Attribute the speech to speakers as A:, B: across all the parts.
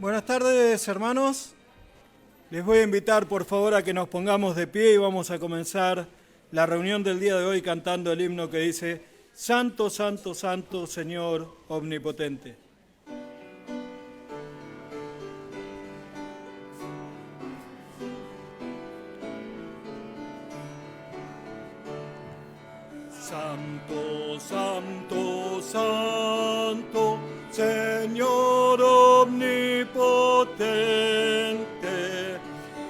A: Buenas tardes, hermanos. Les voy a invitar, por favor, a que nos pongamos de pie y vamos a comenzar la reunión del día de hoy cantando el himno que dice: Santo, Santo, Santo, Señor Omnipotente. Santo, Santo, Santo, Señor omnipotente,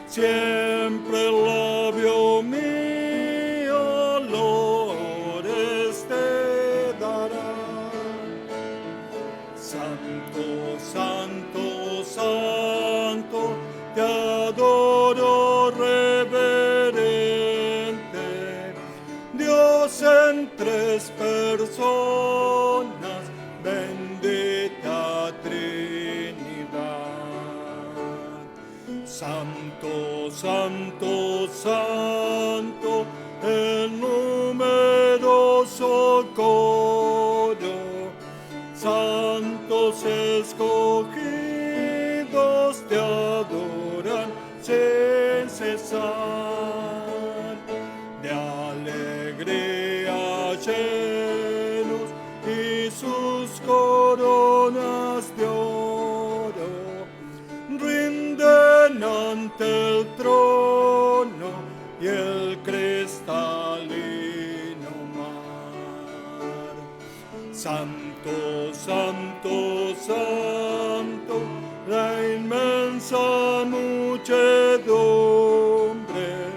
A: siempre el labio mío loores te dará. Santo, Santo, Santo, te adoro reverente, Dios en tres personas, bendita Trinidad. Santo, Santo, Santo, el numeroso coro, santos escogidos te adoran sin cesar, de alegría llenos y sus coronas de oro rinden ante el trono y el cristalino mar. Santo, Santo, Santo, la inmensa muchedumbre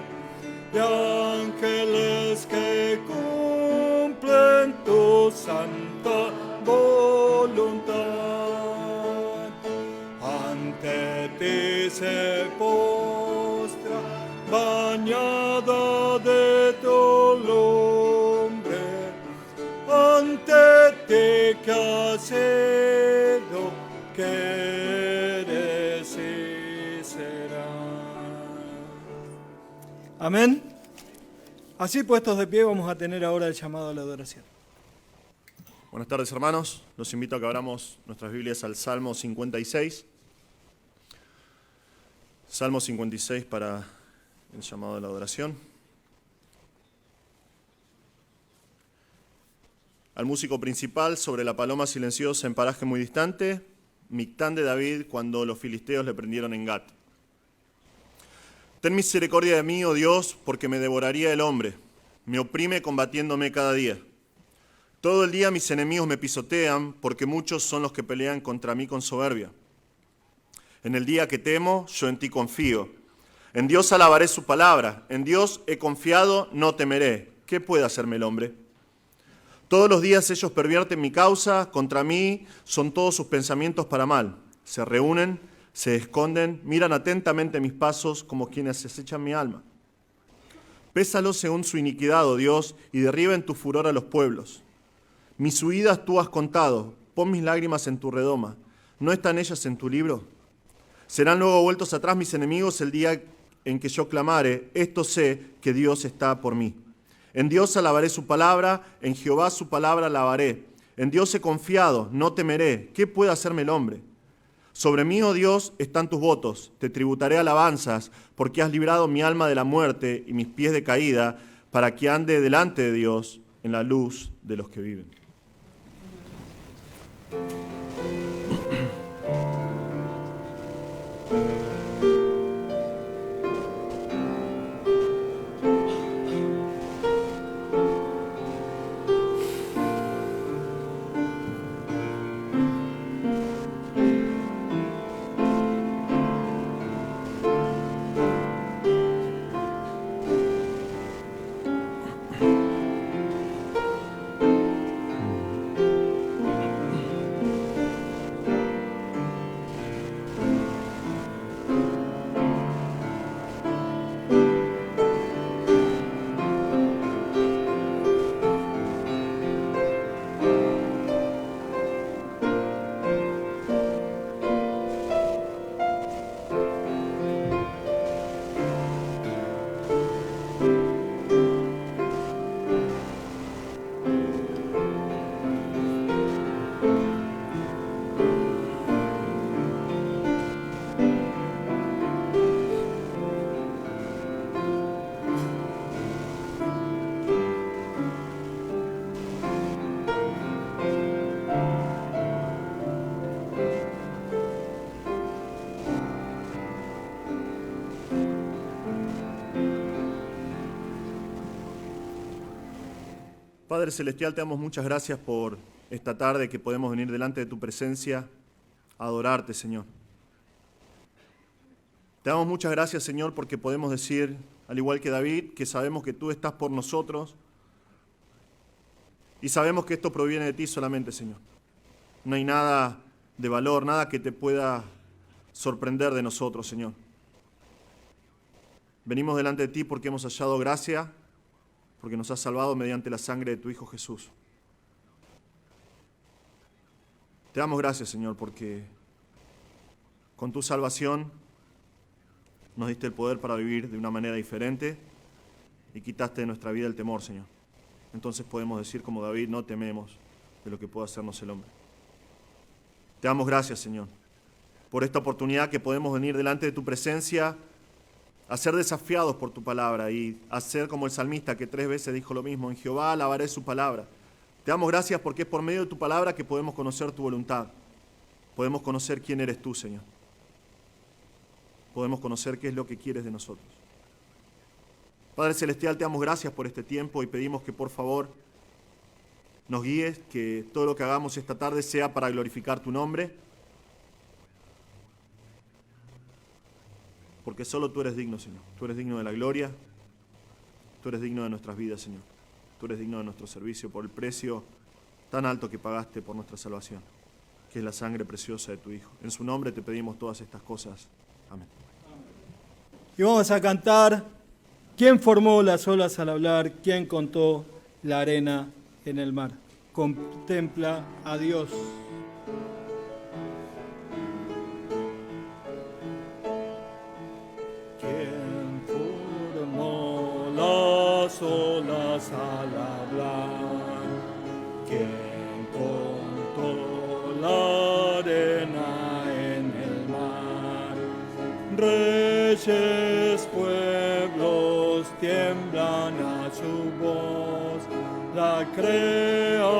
A: de ángeles que cumplen tu santa voluntad. Ante ti se postra, bañada de tu lumbre, ante ti que has sido, que eres y serás. Amén. Así puestos de pie vamos a tener ahora el llamado a la adoración.
B: Buenas tardes, hermanos. Los invito a que abramos nuestras Biblias al Salmo 56. Salmo 56 para el llamado a la adoración. Al músico principal sobre la paloma silenciosa en paraje muy distante, Mictán de David cuando los filisteos le prendieron en Gat. Ten misericordia de mí, oh Dios, porque me devoraría el hombre. Me oprime combatiéndome cada día. Todo el día mis enemigos me pisotean, porque muchos son los que pelean contra mí con soberbia. En el día que temo, yo en ti confío. En Dios alabaré su palabra. En Dios he confiado, no temeré. ¿Qué puede hacerme el hombre? Todos los días ellos pervierten mi causa, contra mí son todos sus pensamientos para mal. Se reúnen, se esconden, miran atentamente mis pasos como quienes acechan mi alma. Pésalos según su iniquidad, oh Dios, y derriba en tu furor a los pueblos. Mis huidas tú has contado, pon mis lágrimas en tu redoma. ¿No están ellas en tu libro? Serán luego vueltos atrás mis enemigos el día en que yo clamare, esto sé que Dios está por mí. En Dios alabaré su palabra, en Jehová su palabra alabaré. En Dios he confiado, no temeré. ¿Qué puede hacerme el hombre? Sobre mí, oh Dios, están tus votos. Te tributaré alabanzas, porque has librado mi alma de la muerte y mis pies de caída, para que ande delante de Dios en la luz de los que viven. Padre Celestial, te damos muchas gracias por esta tarde que podemos venir delante de tu presencia a adorarte, Señor. Te damos muchas gracias, Señor, porque podemos decir, al igual que David, que sabemos que tú estás por nosotros y sabemos que esto proviene de ti solamente, Señor. No hay nada de valor, nada que te pueda sorprender de nosotros, Señor. Venimos delante de ti porque hemos hallado gracia, porque nos has salvado mediante la sangre de tu Hijo Jesús. Te damos gracias, Señor, porque con tu salvación nos diste el poder para vivir de una manera diferente y quitaste de nuestra vida el temor, Señor. Entonces podemos decir como David, no tememos de lo que pueda hacernos el hombre. Te damos gracias, Señor, por esta oportunidad que podemos venir delante de tu presencia a ser desafiados por tu palabra y a ser como el salmista que 3 veces dijo lo mismo: en Jehová alabaré su palabra. Te damos gracias porque es por medio de tu palabra que podemos conocer tu voluntad. Podemos conocer quién eres tú, Señor. Podemos conocer qué es lo que quieres de nosotros. Padre Celestial, te damos gracias por este tiempo y pedimos que por favor nos guíes, que todo lo que hagamos esta tarde sea para glorificar tu nombre, porque solo tú eres digno, Señor. Tú eres digno de la gloria, tú eres digno de nuestras vidas, Señor. Tú eres digno de nuestro servicio por el precio tan alto que pagaste por nuestra salvación, que es la sangre preciosa de tu Hijo. En su nombre te pedimos todas estas cosas. Amén.
A: Y vamos a cantar: ¿quién formó las olas al hablar? ¿Quién contó la arena en el mar? Contempla a Dios. ¿Quién formó las olas al hablar? ¿Quién contó la arena en el mar? Reyes, pueblos tiemblan a su voz, la creación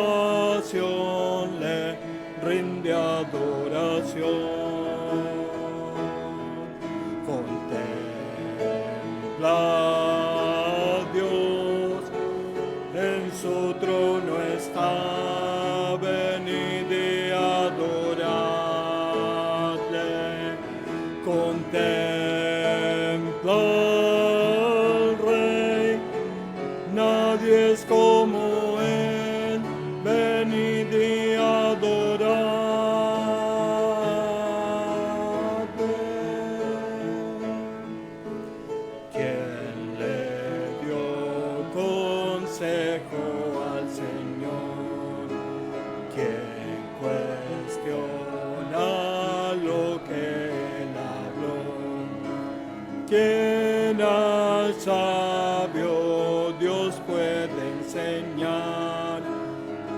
A: le rinde adoración. Contempla a Dios, en su trono está, venid y adoradle. Contempla al Rey, nadie es como Él, venid y adoradle. ¿Quién le dio consejo al Señor? ¿Quién cuestiona lo que Él habló? ¿Quién al sabio Dios puede enseñar?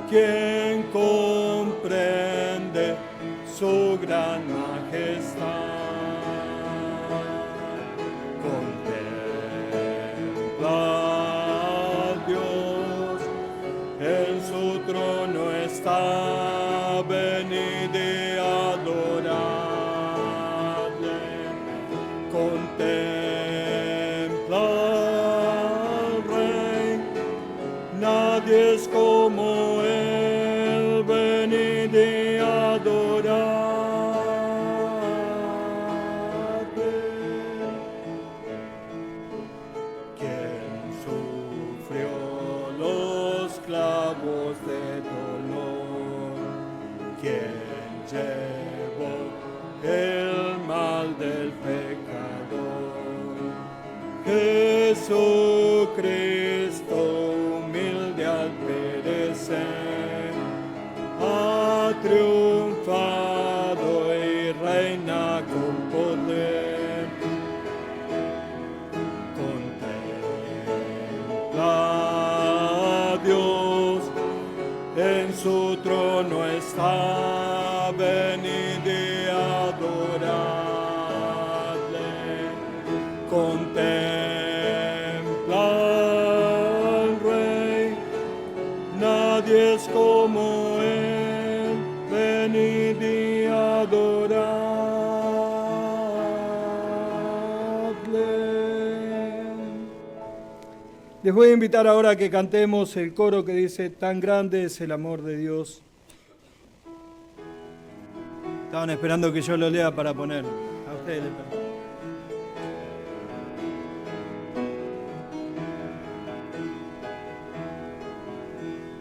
A: ¿Quién comprende su gran majestad? Contempla a Dios, en su trono está, venid y adoradle. Contempla al Rey, nadie es como Él, venid y adoradle. ¿Quién sufrió los clavos de dolor? ¿Quién llevó el mal del pecador? Jesucristo, humilde al perecer, ha triunfado y reina con poder. Contempla a Dios, en su trono está, venid y adoradle. Contempla al Rey, nadie es como Él, venid y adoradle. Les voy a invitar ahora a que cantemos el coro que dice, tan grande es el amor de Dios. Estaban esperando que yo lo lea para poner. A ustedes les permito.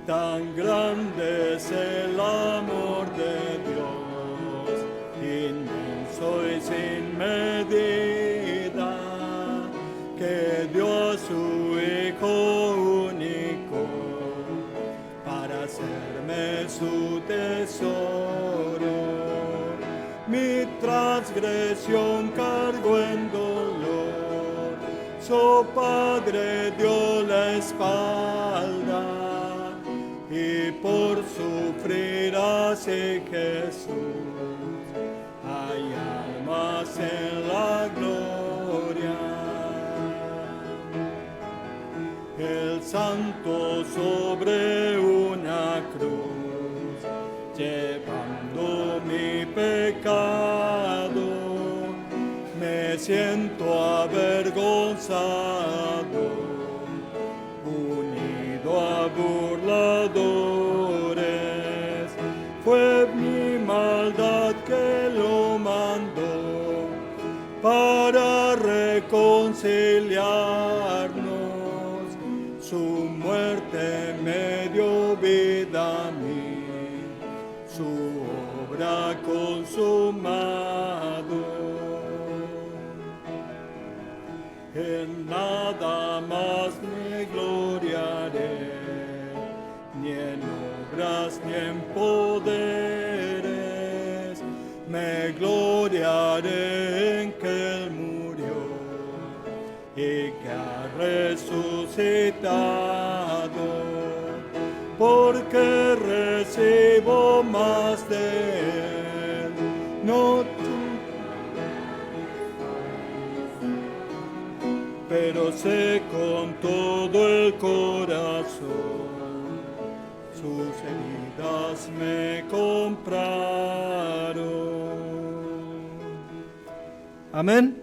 A: Tan grande es el amor de Dios, inmenso y sin medida, que dio a su Hijo único para hacerme su tesoro. Mi transgresión cargó en dolor, su Padre dio la espalda, y por sufrir así Jesús hay almas en la gloria. El santo sobre una cruz, llevando mi pecado, me siento avergonzado, unido a burladores. Fue mi maldad que lo mandó para reconciliarnos. Su muerte me dio vida a mí, su obra consumado. En nada más me gloriaré, ni en obras ni en poderes, me gloriaré en que Él murió y que ha resucitado, porque recibo más de Él, no pero sé con todo el corazón, sus heridas me compraron. Amén.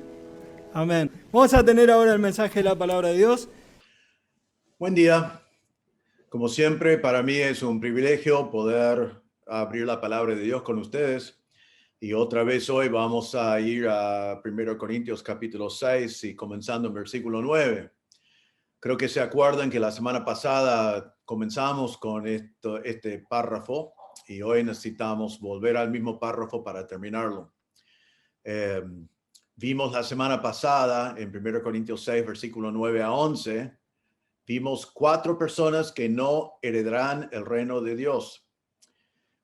A: Amén. Vamos a tener ahora el mensaje de la palabra de Dios.
C: Buen día. Como siempre, para mí es un privilegio poder abrir la palabra de Dios con ustedes. Y otra vez hoy vamos a ir a 1 Corintios capítulo 6 y comenzando en versículo 9. Creo que se acuerdan que la semana pasada comenzamos con este párrafo y hoy necesitamos volver al mismo párrafo para terminarlo. Vimos la semana pasada en 1 Corintios 6, versículo 9 a 11, vimos 4 personas que no heredarán el reino de Dios.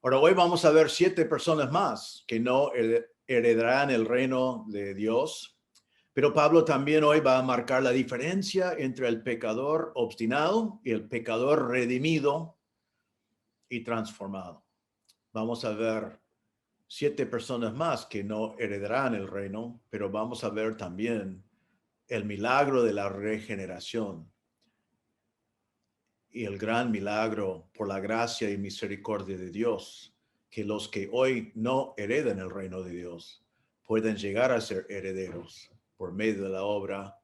C: Ahora hoy vamos a ver 7 personas más que no heredarán el reino de Dios. Pero Pablo también hoy va a marcar la diferencia entre el pecador obstinado y el pecador redimido y transformado. Vamos a ver 7 personas más que no heredarán el reino, pero vamos a ver también el milagro de la regeneración y el gran milagro por la gracia y misericordia de Dios, que los que hoy no heredan el reino de Dios pueden llegar a ser herederos por medio de la obra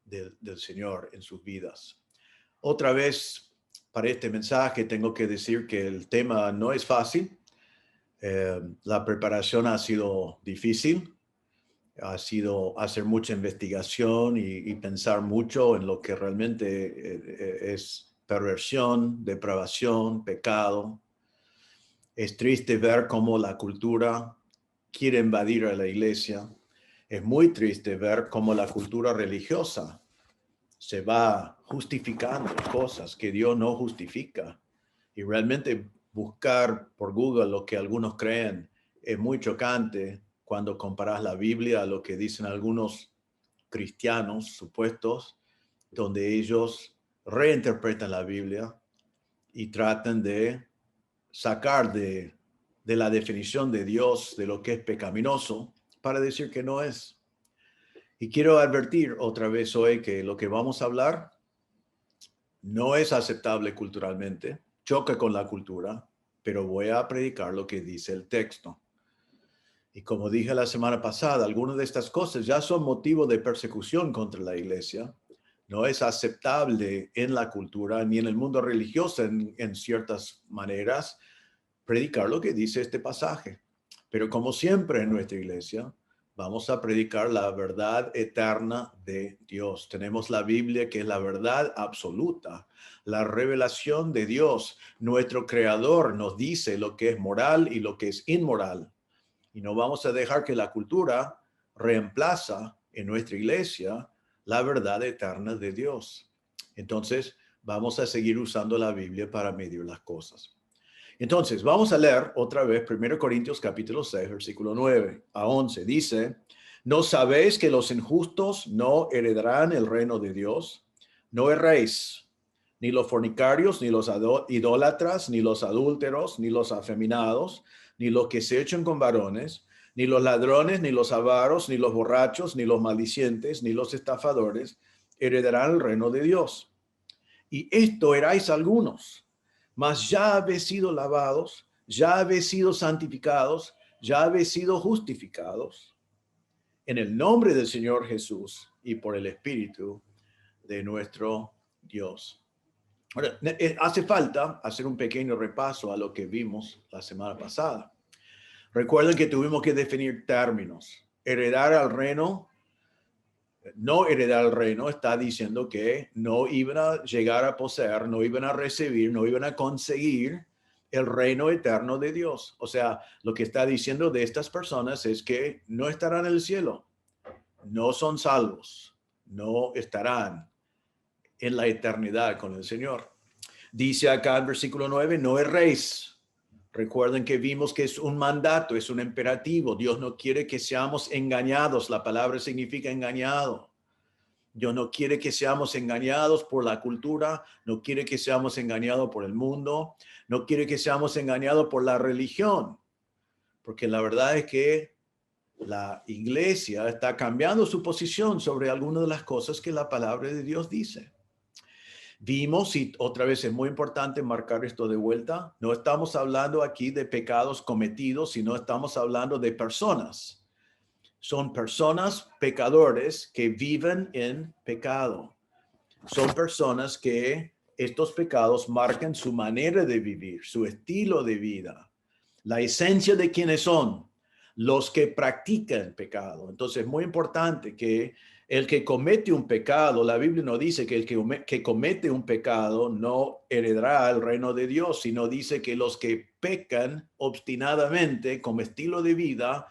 C: del Señor en sus vidas. Otra vez, para este mensaje tengo que decir que el tema no es fácil. La preparación ha sido difícil. Ha sido hacer mucha investigación y pensar mucho en lo que realmente es perversión, depravación, pecado. Es triste ver cómo la cultura quiere invadir a la iglesia. Es muy triste ver cómo la cultura religiosa se va justificando cosas que Dios no justifica. Y realmente buscar por Google lo que algunos creen es muy chocante cuando comparas la Biblia a lo que dicen algunos cristianos supuestos, donde ellos reinterpretan la Biblia y tratan de sacar de la definición de Dios de lo que es pecaminoso para decir que no es. Y quiero advertir otra vez hoy que lo que vamos a hablar no es aceptable culturalmente, choca con la cultura, pero voy a predicar lo que dice el texto. Y como dije la semana pasada, algunas de estas cosas ya son motivo de persecución contra la iglesia, no es aceptable en la cultura ni en el mundo religioso en ciertas maneras predicar lo que dice este pasaje. Pero como siempre en nuestra iglesia, vamos a predicar la verdad eterna de Dios. Tenemos la Biblia, que es la verdad absoluta, la revelación de Dios. Nuestro Creador nos dice lo que es moral y lo que es inmoral. Y no vamos a dejar que la cultura reemplaza en nuestra iglesia la verdad eterna de Dios. Entonces, vamos a seguir usando la Biblia para medir las cosas. Entonces, vamos a leer otra vez 1 Corintios capítulo 6, versículo 9 a 11. Dice, ¿no sabéis que los injustos no heredarán el reino de Dios? No erréis, ni los fornicarios, ni los idólatras, ni los adúlteros, ni los afeminados, ni los que se echan con varones, ni los ladrones, ni los avaros, ni los borrachos, ni los maldicientes, ni los estafadores heredarán el reino de Dios. Y esto erais algunos, mas ya habéis sido lavados, ya habéis sido santificados, ya habéis sido justificados en el nombre del Señor Jesús y por el Espíritu de nuestro Dios. Ahora, hace falta hacer un pequeño repaso a lo que vimos la semana pasada. Recuerden que tuvimos que definir términos. Heredar al reino, no heredar el reino, está diciendo que no iban a llegar a poseer, no iban a recibir, no iban a conseguir el reino eterno de Dios. O sea, lo que está diciendo de estas personas es que no estarán en el cielo, no son salvos, no estarán en la eternidad con el Señor. Dice acá en versículo 9, no erréis. Recuerden que vimos que es un mandato, es un imperativo. Dios no quiere que seamos engañados. La palabra significa engañado. Dios no quiere que seamos engañados por la cultura, no quiere que seamos engañados por el mundo, no quiere que seamos engañados por la religión. Porque la verdad es que la iglesia está cambiando su posición sobre algunas de las cosas que la palabra de Dios dice. Vimos, y otra vez es muy importante marcar esto de vuelta, no estamos hablando aquí de pecados cometidos, sino estamos hablando de personas. Son personas pecadores que viven en pecado. Son personas que estos pecados marcan su manera de vivir, su estilo de vida, la esencia de quienes son, los que practican pecado. Entonces es muy importante que el que comete un pecado, la Biblia no dice que el que comete un pecado no heredará el reino de Dios, sino dice que los que pecan obstinadamente como estilo de vida,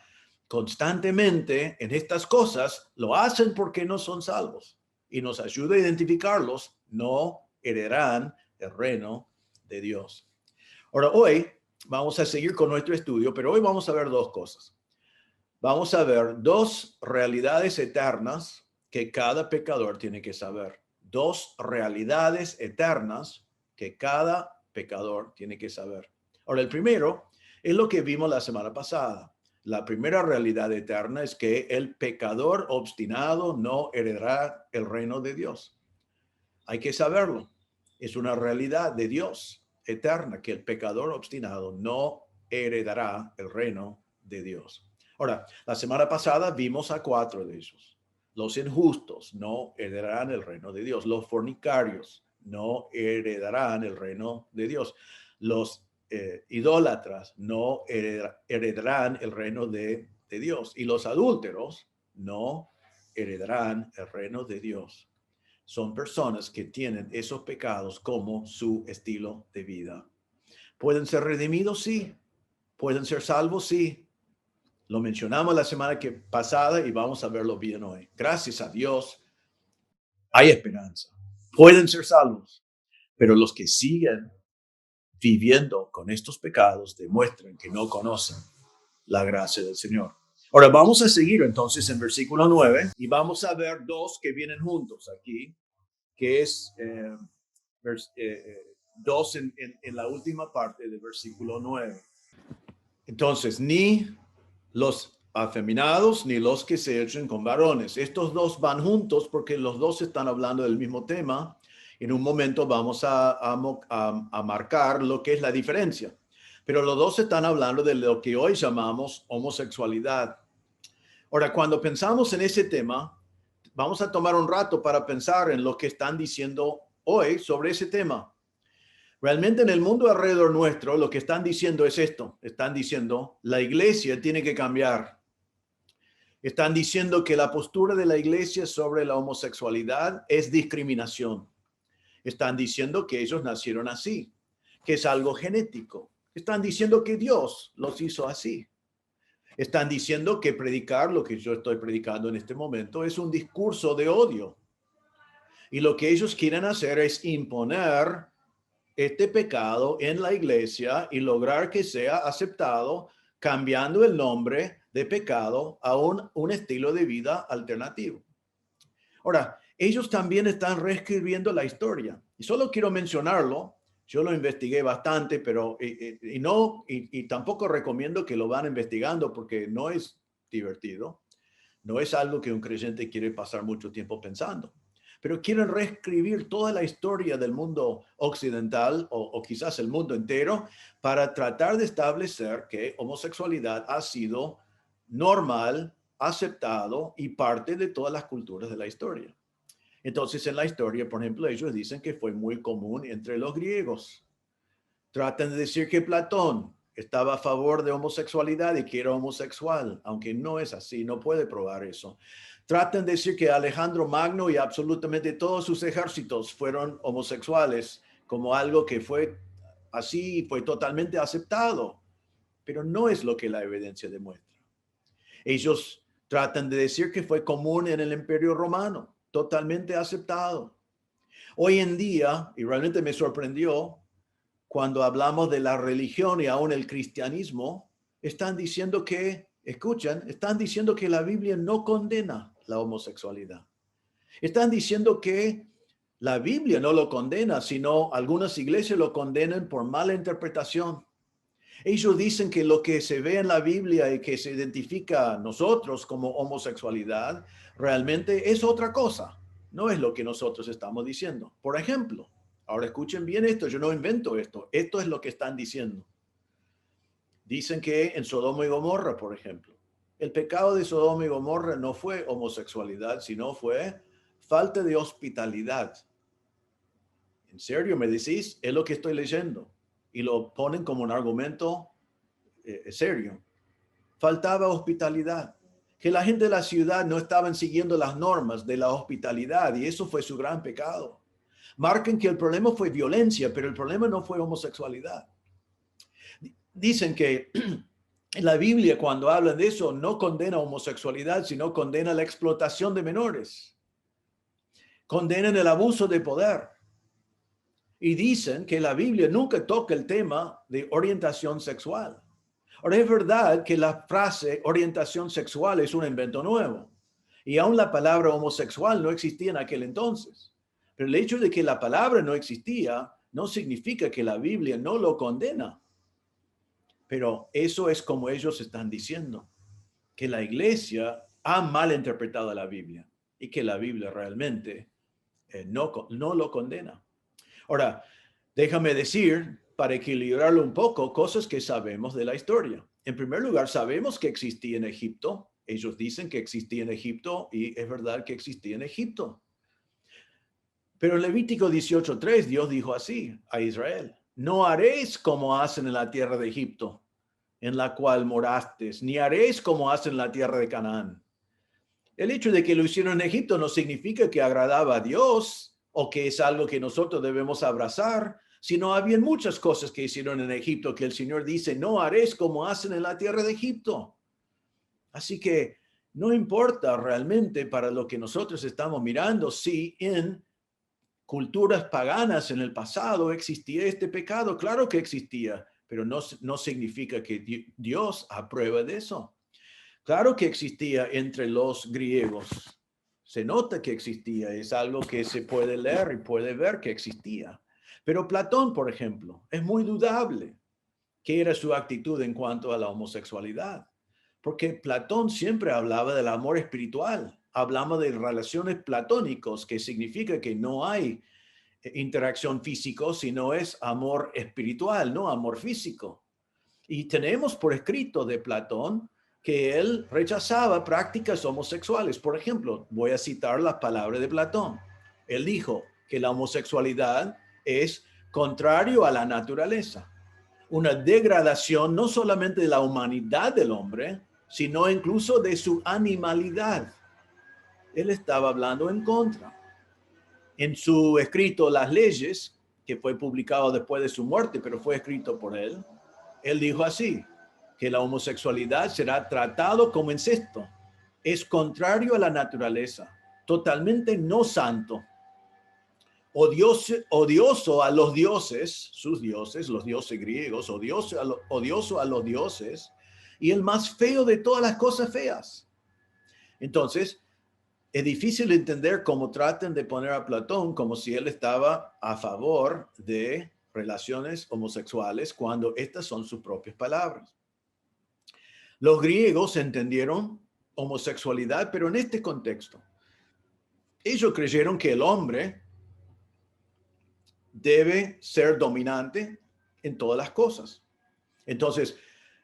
C: constantemente en estas cosas, lo hacen porque no son salvos. Y nos ayuda a identificarlos, no heredarán el reino de Dios. Ahora, hoy vamos a seguir con nuestro estudio, pero hoy vamos a ver dos cosas. Vamos a ver dos realidades eternas que cada pecador tiene que saber. Dos realidades eternas que cada pecador tiene que saber. Ahora, el primero es lo que vimos la semana pasada. La primera realidad eterna es que el pecador obstinado no heredará el reino de Dios. Hay que saberlo. Es una realidad de Dios eterna que el pecador obstinado no heredará el reino de Dios. Ahora, la semana pasada vimos a 4 de ellos. Los injustos no heredarán el reino de Dios. Los fornicarios no heredarán el reino de Dios. Los idólatras no heredarán el reino de Dios. Y los adúlteros no heredarán el reino de Dios. Son personas que tienen esos pecados como su estilo de vida. ¿Pueden ser redimidos? Sí. ¿Pueden ser salvos? Sí. Lo mencionamos la semana pasada y vamos a verlo bien hoy. Gracias a Dios, hay esperanza. Pueden ser salvos, pero los que siguen viviendo con estos pecados demuestran que no conocen la gracia del Señor. Ahora vamos a seguir entonces en versículo 9 y vamos a ver dos que vienen juntos aquí, que es dos en la última parte del versículo 9. Entonces, ni los afeminados ni los que se echan con varones. Estos dos van juntos porque los dos están hablando del mismo tema. En un momento vamos a marcar lo que es la diferencia. Pero los dos están hablando de lo que hoy llamamos homosexualidad. Ahora, cuando pensamos en ese tema, vamos a tomar un rato para pensar en lo que están diciendo hoy sobre ese tema. Realmente en el mundo alrededor nuestro lo que están diciendo es esto. Están diciendo, la iglesia tiene que cambiar. Están diciendo que la postura de la iglesia sobre la homosexualidad es discriminación. Están diciendo que ellos nacieron así, que es algo genético. Están diciendo que Dios los hizo así. Están diciendo que predicar lo que yo estoy predicando en este momento es un discurso de odio. Y lo que ellos quieren hacer es imponer este pecado en la iglesia y lograr que sea aceptado, cambiando el nombre de pecado a un estilo de vida alternativo. Ahora, ellos también están reescribiendo la historia. Y solo quiero mencionarlo. Yo lo investigué bastante, pero y tampoco recomiendo que lo van investigando porque no es divertido. No es algo que un creyente quiere pasar mucho tiempo pensando. Pero quieren reescribir toda la historia del mundo occidental o quizás el mundo entero para tratar de establecer que homosexualidad ha sido normal, aceptado y parte de todas las culturas de la historia. Entonces, en la historia, por ejemplo, ellos dicen que fue muy común entre los griegos. Tratan de decir que Platón estaba a favor de homosexualidad y que era homosexual, aunque no es así, no puede probar eso. Tratan de decir que Alejandro Magno y absolutamente todos sus ejércitos fueron homosexuales, como algo que fue así, fue totalmente aceptado, pero no es lo que la evidencia demuestra. Ellos tratan de decir que fue común en el Imperio Romano, totalmente aceptado. Hoy en día, y realmente me sorprendió, cuando hablamos de la religión y aún el cristianismo, están diciendo que, escuchan, están diciendo que la Biblia no condena la homosexualidad. Están diciendo que la Biblia no lo condena, sino algunas iglesias lo condenan por mala interpretación. Ellos dicen que lo que se ve en la Biblia y que se identifica a nosotros como homosexualidad realmente es otra cosa. No es lo que nosotros estamos diciendo. Por ejemplo, ahora escuchen bien esto, yo no invento esto. Esto es lo que están diciendo. Dicen que en Sodoma y Gomorra, por ejemplo, el pecado de Sodoma y Gomorra no fue homosexualidad, sino fue falta de hospitalidad. ¿En serio me decís? Es lo que estoy leyendo. Y lo ponen como un argumento serio. Faltaba hospitalidad. Que la gente de la ciudad no estaban siguiendo las normas de la hospitalidad y eso fue su gran pecado. Marcan que el problema fue violencia, pero el problema no fue homosexualidad. Dicen que la Biblia, cuando habla de eso, no condena homosexualidad, sino condena la explotación de menores. Condenan el abuso de poder. Y dicen que la Biblia nunca toca el tema de orientación sexual. Ahora, es verdad que la frase orientación sexual es un invento nuevo. Y aún la palabra homosexual no existía en aquel entonces. Pero el hecho de que la palabra no existía no significa que la Biblia no lo condena. Pero eso es como ellos están diciendo, que la iglesia ha malinterpretado la Biblia y que la Biblia realmente no lo condena. Ahora, déjame decir, para equilibrarlo un poco, cosas que sabemos de la historia. En primer lugar, sabemos que existía en Egipto. Ellos dicen que existía en Egipto y es verdad que existía en Egipto. Pero en Levítico 18:3 Dios dijo así a Israel: no haréis como hacen en la tierra de Egipto, en la cual morasteis, ni haréis como hacen en la tierra de Canaán. El hecho de que lo hicieron en Egipto no significa que agradaba a Dios o que es algo que nosotros debemos abrazar, sino había muchas cosas que hicieron en Egipto que el Señor dice, no haréis como hacen en la tierra de Egipto. Así que no importa realmente para lo que nosotros estamos mirando si en culturas paganas en el pasado existía este pecado. Claro que existía, pero no significa que Dios aprueba de eso. Claro que existía entre los griegos. Se nota que existía, es algo que se puede leer y puede ver que existía. Pero Platón, por ejemplo, es muy dudable qué era su actitud en cuanto a la homosexualidad. Porque Platón siempre hablaba del amor espiritual. Hablaba de relaciones platónicos, que significa que no hay interacción físico, sino es amor espiritual, no amor físico. Y tenemos por escrito de Platón que él rechazaba prácticas homosexuales. Por ejemplo, voy a citar las palabras de Platón. Él dijo que la homosexualidad es contrario a la naturaleza, una degradación no solamente de la humanidad del hombre, sino incluso de su animalidad. Él estaba hablando en contra. En su escrito Las Leyes, que fue publicado después de su muerte, pero fue escrito por él, él dijo así, que la homosexualidad será tratado como incesto. Es contrario a la naturaleza, totalmente no santo, odioso a los dioses, sus dioses, los dioses griegos, odioso a los dioses, y el más feo de todas las cosas feas. Entonces, es difícil entender cómo tratan de poner a Platón como si él estaba a favor de relaciones homosexuales cuando estas son sus propias palabras. Los griegos entendieron homosexualidad, pero en este contexto. Ellos creyeron que el hombre debe ser dominante en todas las cosas. Entonces,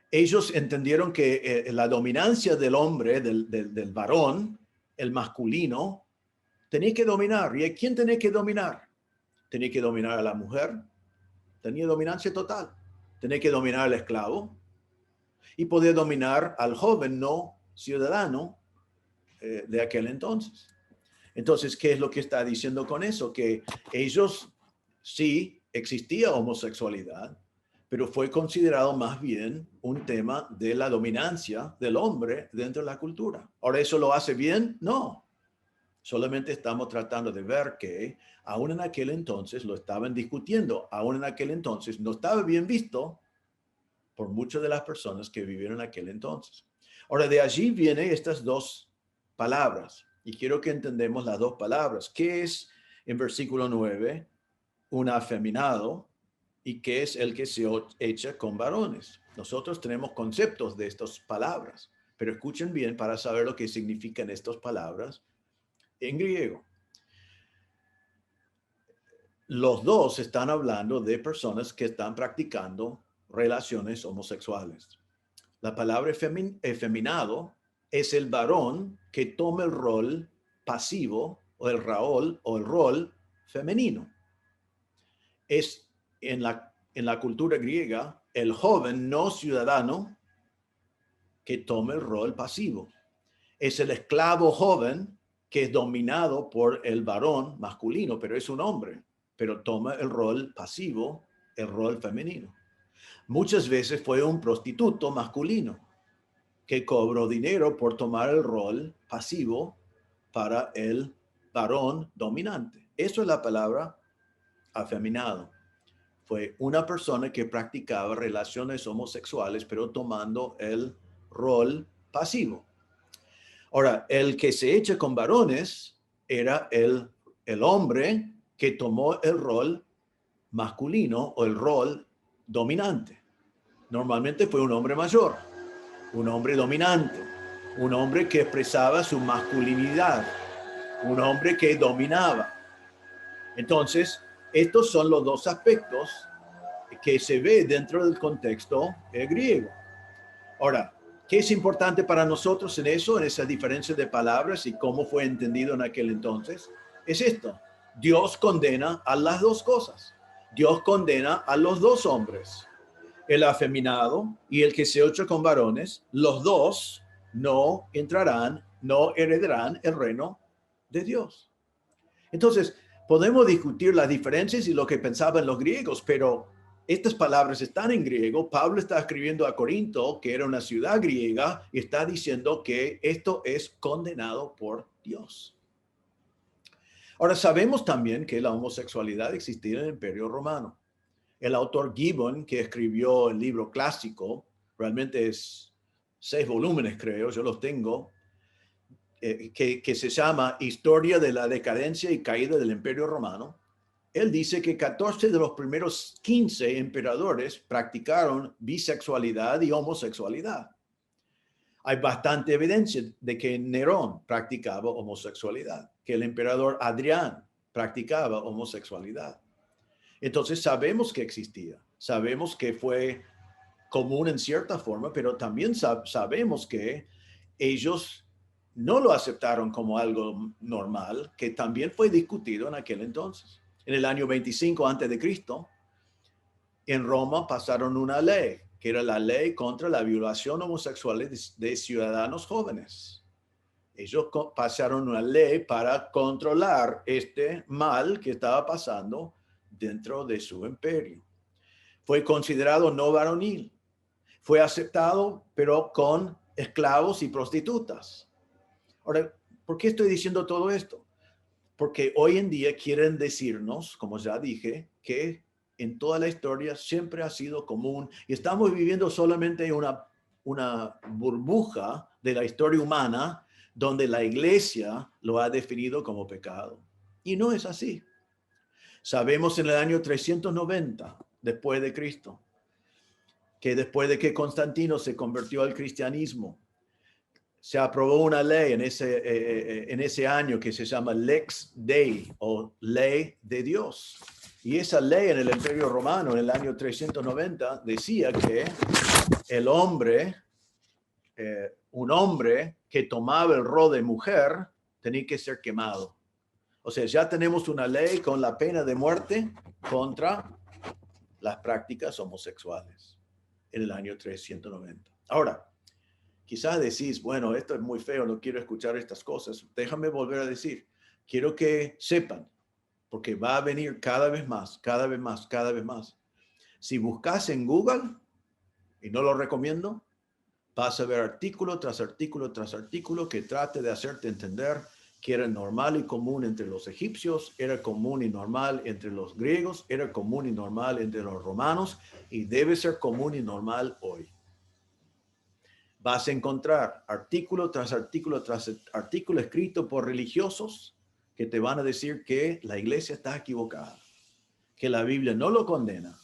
C: ellos entendieron que la dominancia del hombre, del varón, el masculino, tenía que dominar. ¿Y a quién tenía que dominar? Tenía que dominar a la mujer. Tenía dominancia total. Tenía que dominar al esclavo y podía dominar al joven no ciudadano de aquel entonces. Entonces, ¿qué es lo que está diciendo con eso? Que ellos sí existía homosexualidad, pero fue considerado más bien un tema de la dominancia del hombre dentro de la cultura. ¿Ahora eso lo hace bien? No. Solamente estamos tratando de ver que aún en aquel entonces lo estaban discutiendo, aún en aquel entonces no estaba bien visto por muchas de las personas que vivieron en aquel entonces. Ahora, de allí vienen estas dos palabras, y quiero que entendamos las dos palabras. ¿Qué es, en versículo 9, un afeminado y qué es el que se echa con varones? Nosotros tenemos conceptos de estas palabras, pero escuchen bien para saber lo que significan estas palabras en griego. Los dos están hablando de personas que están practicando relaciones homosexuales. La palabra efeminado es el varón que toma el rol pasivo o el rol femenino. Es en la cultura griega el joven no ciudadano que toma el rol pasivo. Es el esclavo joven que es dominado por el varón masculino, pero es un hombre, pero toma el rol pasivo, el rol femenino. Muchas veces fue un prostituto masculino que cobró dinero por tomar el rol pasivo para el varón dominante. Eso es la palabra afeminado. Fue una persona que practicaba relaciones homosexuales, pero tomando el rol pasivo. Ahora, el que se echa con varones era el hombre que tomó el rol masculino o el rol dominante. Normalmente fue un hombre mayor, un hombre dominante, un hombre que expresaba su masculinidad, un hombre que dominaba. Entonces, estos son los dos aspectos que se ve dentro del contexto griego. Ahora, ¿qué es importante para nosotros en eso, en esa diferencia de palabras y cómo fue entendido en aquel entonces? Es esto: Dios condena a las dos cosas. Dios condena a los dos hombres, el afeminado y el que se echa con varones. Los dos no entrarán, no heredarán el reino de Dios. Entonces, podemos discutir las diferencias y lo que pensaban los griegos, pero estas palabras están en griego. Pablo está escribiendo a Corinto, que era una ciudad griega, y está diciendo que esto es condenado por Dios. Ahora, sabemos también que la homosexualidad existía en el Imperio Romano. El autor Gibbon, que escribió el libro clásico, realmente es 6 volúmenes, creo, yo los tengo, que se llama Historia de la decadencia y caída del Imperio Romano. Él dice que 14 de los primeros 15 emperadores practicaron bisexualidad y homosexualidad. Hay bastante evidencia de que Nerón practicaba homosexualidad, que el emperador Adrián practicaba homosexualidad. Entonces sabemos que existía, sabemos que fue común en cierta forma, pero también sabemos que ellos no lo aceptaron como algo normal, que también fue discutido en aquel entonces. En el año 25 antes de Cristo, en Roma pasaron una ley, que era la ley contra la violación homosexual de ciudadanos jóvenes. Ellos pasaron una ley para controlar este mal que estaba pasando dentro de su imperio. Fue considerado no varonil. Fue aceptado, pero con esclavos y prostitutas. Ahora, ¿por qué estoy diciendo todo esto? Porque hoy en día quieren decirnos, como ya dije, que en toda la historia siempre ha sido común y estamos viviendo solamente una burbuja de la historia humana donde la iglesia lo ha definido como pecado. Y no es así. Sabemos en el año 390 después de Cristo, que después de que Constantino se convirtió al cristianismo, se aprobó una ley en ese año que se llama Lex Dei o Ley de Dios. Y esa ley en el Imperio Romano en el año 390 decía que el hombre, un hombre que tomaba el rol de mujer tenía que ser quemado. O sea, ya tenemos una ley con la pena de muerte contra las prácticas homosexuales en el año 390. Ahora, quizás decís, bueno, esto es muy feo, no quiero escuchar estas cosas. Déjame volver a decir, quiero que sepan, porque va a venir cada vez más, cada vez más, cada vez más. Si buscas en Google, y no lo recomiendo, vas a ver artículo tras artículo tras artículo que trate de hacerte entender que era normal y común entre los egipcios, era común y normal entre los griegos, era común y normal entre los romanos, y debe ser común y normal hoy. Vas a encontrar artículo tras artículo tras artículo escrito por religiosos que te van a decir que la iglesia está equivocada, que la Biblia no lo condena,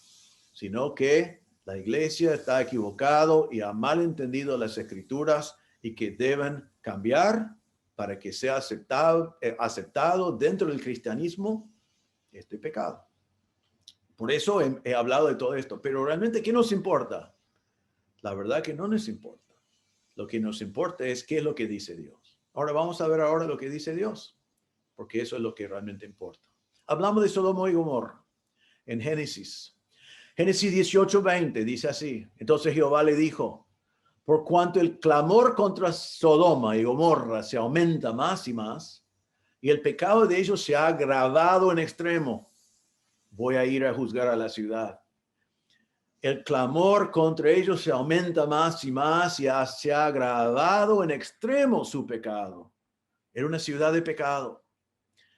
C: sino que la iglesia está equivocado y ha mal entendido las escrituras y que deben cambiar para que sea aceptado dentro del cristianismo este pecado. Por eso he hablado de todo esto, pero realmente, ¿qué nos importa? La verdad que no nos importa. Lo que nos importa es qué es lo que dice Dios. Ahora vamos a ver ahora lo que dice Dios, porque eso es lo que realmente importa. Hablamos de Sodoma y Gomorra en Génesis. Génesis 18:20 dice así. Entonces Jehová le dijo, por cuanto el clamor contra Sodoma y Gomorra se aumenta más y más, y el pecado de ellos se ha agravado en extremo, voy a ir a juzgar a la ciudad. El clamor contra ellos se aumenta más y más y se ha agravado en extremo su pecado. Era una ciudad de pecado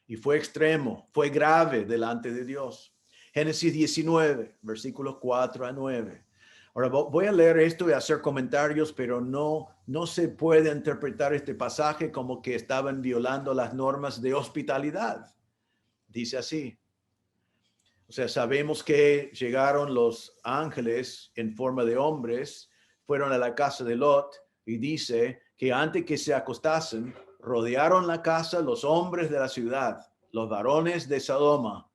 C: y fue extremo, fue grave delante de Dios. Génesis 19, versículos 4 a 9. Ahora voy a leer esto y hacer comentarios, pero no se puede interpretar este pasaje como que estaban violando las normas de hospitalidad. Dice así. O sea, sabemos que llegaron los ángeles en forma de hombres, fueron a la casa de Lot y dice que antes que se acostasen, rodearon la casa los hombres de la ciudad, los varones de Sodoma,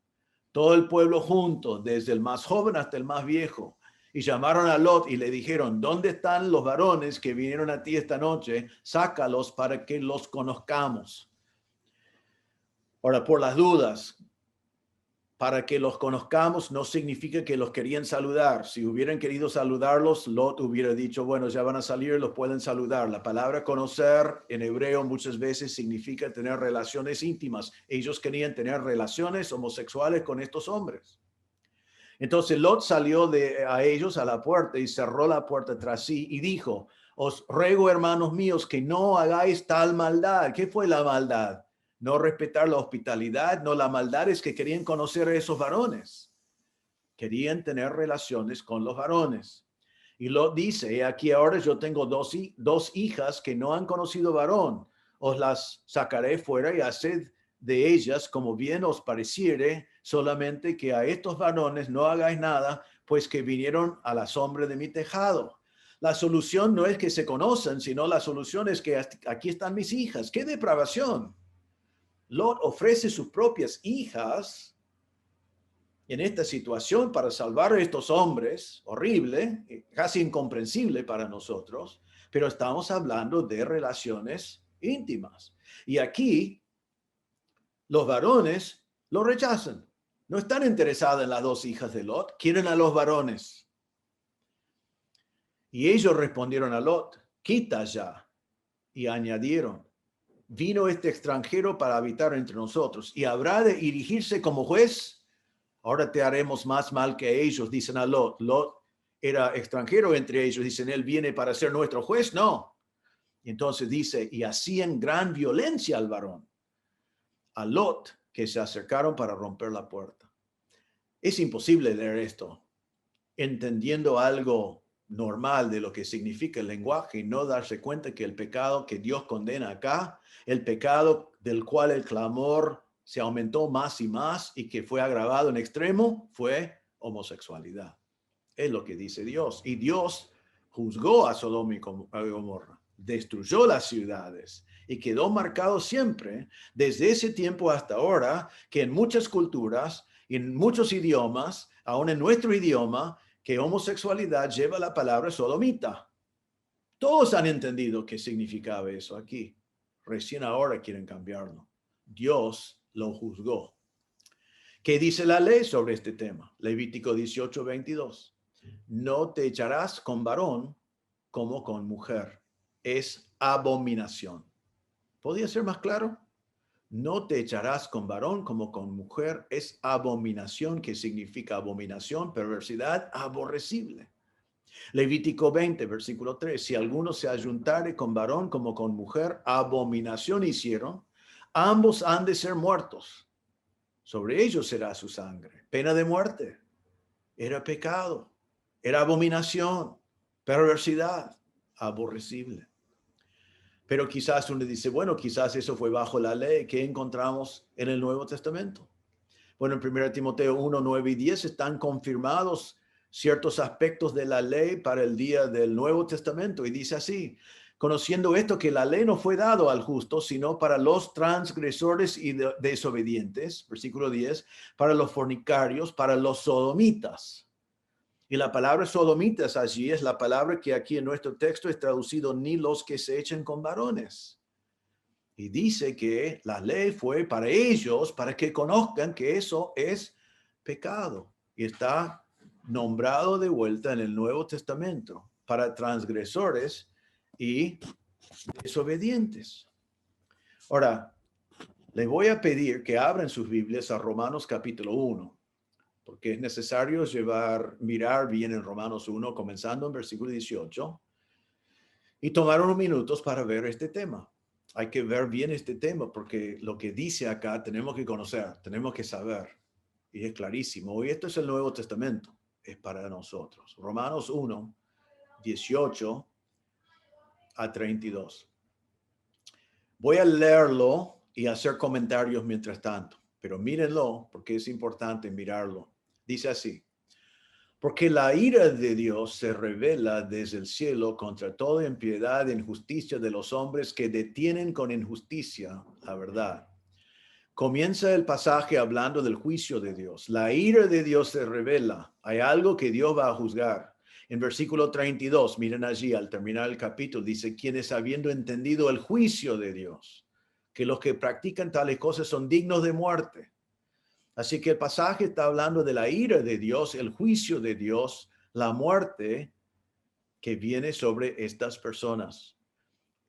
C: todo el pueblo junto, desde el más joven hasta el más viejo. Y llamaron a Lot y le dijeron, ¿dónde están los varones que vinieron a ti esta noche? Sácalos para que los conozcamos. Ahora, por las dudas, para que los conozcamos no significa que los querían saludar. Si hubieran querido saludarlos, Lot hubiera dicho, bueno, ya van a salir, los pueden saludar. La palabra conocer en hebreo muchas veces significa tener relaciones íntimas. Ellos querían tener relaciones homosexuales con estos hombres. Entonces Lot salió a ellos a la puerta y cerró la puerta tras sí y dijo, os ruego, hermanos míos, que no hagáis tal maldad. ¿Qué fue la maldad? No respetar la hospitalidad, no, la maldad es que querían conocer a esos varones. Querían tener relaciones con los varones. Y Lot dice, aquí ahora yo tengo dos hijas que no han conocido varón. Os las sacaré fuera y haced de ellas como bien os pareciere, solamente que a estos varones no hagáis nada, pues que vinieron a la sombra de mi tejado. La solución no es que se conozcan, sino la solución es que aquí están mis hijas. ¡Qué depravación! Lot ofrece sus propias hijas en esta situación para salvar a estos hombres, horrible, casi incomprensible para nosotros, pero estamos hablando de relaciones íntimas. Y aquí los varones lo rechazan. No están interesados en las dos hijas de Lot, quieren a los varones. Y ellos respondieron a Lot, quita ya. Y añadieron, vino este extranjero para habitar entre nosotros y habrá de dirigirse como juez. Ahora te haremos más mal que ellos, dicen a Lot. Lot era extranjero entre ellos, dicen, él viene para ser nuestro juez. No. Entonces dice, y hacían gran violencia al varón, a Lot, que se acercaron para romper la puerta. Es imposible leer esto entendiendo algo normal de lo que significa el lenguaje y no darse cuenta que el pecado que Dios condena acá, el pecado del cual el clamor se aumentó más y más y que fue agravado en extremo, fue homosexualidad. Es lo que dice Dios. Y Dios juzgó a Sodoma y Gomorra, destruyó las ciudades y quedó marcado siempre, desde ese tiempo hasta ahora, que en muchas culturas, en muchos idiomas, aún en nuestro idioma, que homosexualidad lleva la palabra sodomita. Todos han entendido qué significaba eso aquí. Recién ahora quieren cambiarlo. Dios lo juzgó. ¿Qué dice la ley sobre este tema? Levítico 18:22. No te echarás con varón como con mujer. Es abominación. ¿Podría ser más claro? No te echarás con varón como con mujer. Es abominación, que significa abominación, perversidad, aborrecible. Levítico 20, versículo 3. Si alguno se ayuntare con varón como con mujer, abominación hicieron, ambos han de ser muertos. Sobre ellos será su sangre. Pena de muerte. Era pecado. Era abominación, perversidad, aborrecible. Pero quizás uno dice, bueno, quizás eso fue bajo la ley. ¿Qué encontramos en el Nuevo Testamento? Bueno, en 1 Timoteo 1, 9 y 10 están confirmados ciertos aspectos de la ley para el día del Nuevo Testamento. Y dice así, conociendo esto, que la ley no fue dado al justo, sino para los transgresores y desobedientes, versículo 10, para los fornicarios, para los sodomitas. Y la palabra sodomitas allí es la palabra que aquí en nuestro texto es traducido ni los que se echen con varones. Y dice que la ley fue para ellos, para que conozcan que eso es pecado. Y está nombrado de vuelta en el Nuevo Testamento para transgresores y desobedientes. Ahora, les voy a pedir que abran sus Biblias a Romanos capítulo 1. Porque es necesario mirar bien en Romanos 1, comenzando en versículo 18, y tomar unos minutos para ver este tema. Hay que ver bien este tema, porque lo que dice acá tenemos que conocer, tenemos que saber, y es clarísimo. Y esto es el Nuevo Testamento, es para nosotros. Romanos 1, 18 a 32. Voy a leerlo y hacer comentarios mientras tanto, pero mírenlo, porque es importante mirarlo. Dice así, porque la ira de Dios se revela desde el cielo contra toda impiedad e injusticia de los hombres que detienen con injusticia la verdad. Comienza el pasaje hablando del juicio de Dios. La ira de Dios se revela. Hay algo que Dios va a juzgar. En versículo 32, miren allí, al terminar el capítulo, dice, quienes habiendo entendido el juicio de Dios, que los que practican tales cosas son dignos de muerte. Así que el pasaje está hablando de la ira de Dios, el juicio de Dios, la muerte que viene sobre estas personas.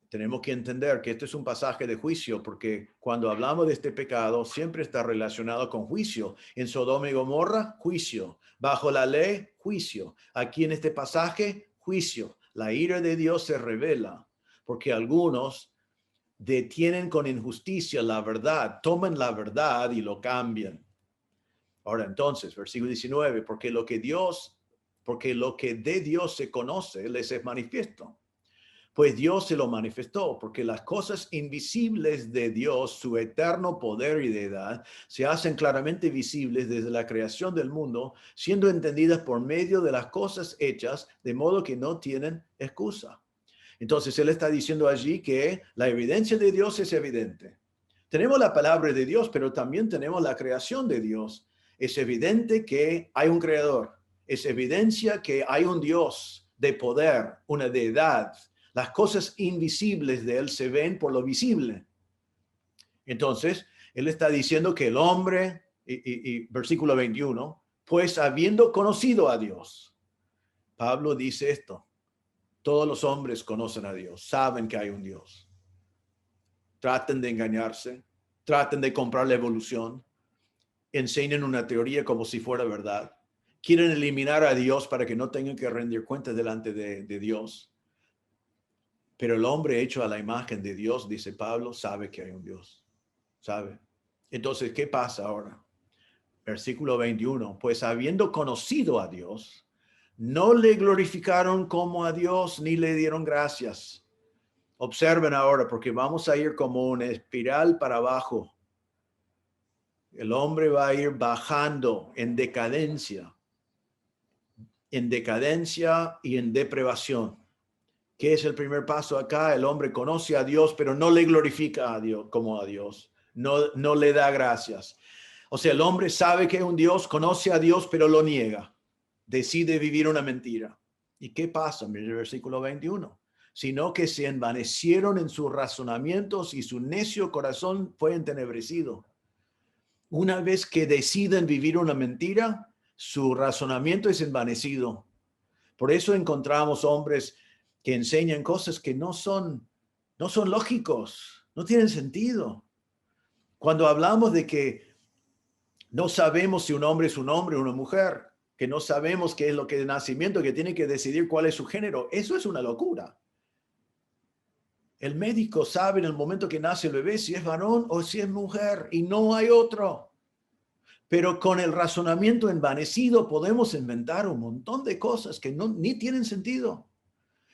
C: Tenemos que entender que este es un pasaje de juicio, porque cuando hablamos de este pecado, siempre está relacionado con juicio. En Sodoma y Gomorra, juicio. Bajo la ley, juicio. Aquí en este pasaje, juicio. La ira de Dios se revela, porque algunos detienen con injusticia la verdad, toman la verdad y lo cambian. Ahora entonces, versículo 19, porque lo que de Dios se conoce les es manifiesto. Pues Dios se lo manifestó, porque las cosas invisibles de Dios, su eterno poder y deidad, se hacen claramente visibles desde la creación del mundo, siendo entendidas por medio de las cosas hechas, de modo que no tienen excusa. Entonces él está diciendo allí que la evidencia de Dios es evidente. Tenemos la palabra de Dios, pero también tenemos la creación de Dios. Es evidente que hay un creador. Es evidencia que hay un Dios de poder, una deidad. Las cosas invisibles de él se ven por lo visible. Entonces, él está diciendo que el hombre, y versículo 21, pues habiendo conocido a Dios, Pablo dice esto, todos los hombres conocen a Dios, saben que hay un Dios. Traten de engañarse, traten de comprar la evolución, enseñan una teoría como si fuera verdad. Quieren eliminar a Dios para que no tengan que rendir cuentas delante de Dios. Pero el hombre hecho a la imagen de Dios, dice Pablo, sabe que hay un Dios. ¿Sabe? Entonces, ¿qué pasa ahora? Versículo 21. Pues habiendo conocido a Dios, no le glorificaron como a Dios ni le dieron gracias. Observen ahora, porque vamos a ir como una espiral para abajo. El hombre va a ir bajando en decadencia y en depravación. ¿Qué es el primer paso acá? El hombre conoce a Dios, pero no le glorifica a Dios como a Dios. No le da gracias. O sea, el hombre sabe que hay un Dios, conoce a Dios, pero lo niega. Decide vivir una mentira. ¿Y qué pasa? Mira el versículo 21. Sino que se envanecieron en sus razonamientos y su necio corazón fue entenebrecido. Una vez que deciden vivir una mentira, su razonamiento es envanecido. Por eso encontramos hombres que enseñan cosas que no son lógicos, no tienen sentido. Cuando hablamos de que no sabemos si un hombre es un hombre o una mujer, que no sabemos qué es lo que es de nacimiento, que tiene que decidir cuál es su género, eso es una locura. El médico sabe en el momento que nace el bebé si es varón o si es mujer y no hay otro. Pero con el razonamiento envanecido podemos inventar un montón de cosas que ni tienen sentido.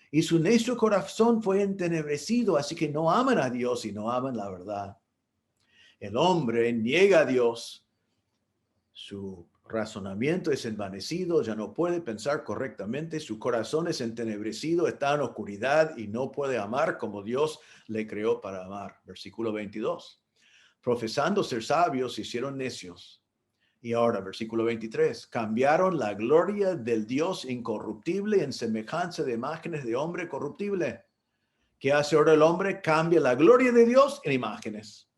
C: Y su necio corazón fue entenebrecido, así que no aman a Dios y no aman la verdad. El hombre niega a Dios, su razonamiento es envanecido, ya no puede pensar correctamente, su corazón es entenebrecido, está en oscuridad y no puede amar como Dios le creó para amar. Versículo 22. Profesando ser sabios, se hicieron necios. Y ahora, versículo 23, cambiaron la gloria del Dios incorruptible en semejanza de imágenes de hombre corruptible. ¿Qué hace ahora el hombre? Cambia la gloria de Dios en imágenes.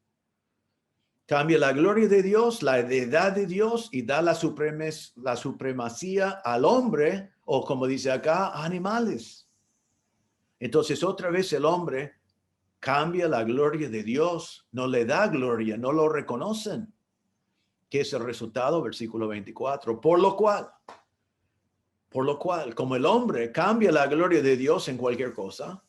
C: Cambia la gloria de Dios, la deidad de Dios y da la supremacía al hombre, o como dice acá, a animales. Entonces otra vez el hombre cambia la gloria de Dios, no le da gloria, no lo reconocen. ¿Qué es el resultado? Versículo 24. Por lo cual, como el hombre cambia la gloria de Dios en cualquier cosa,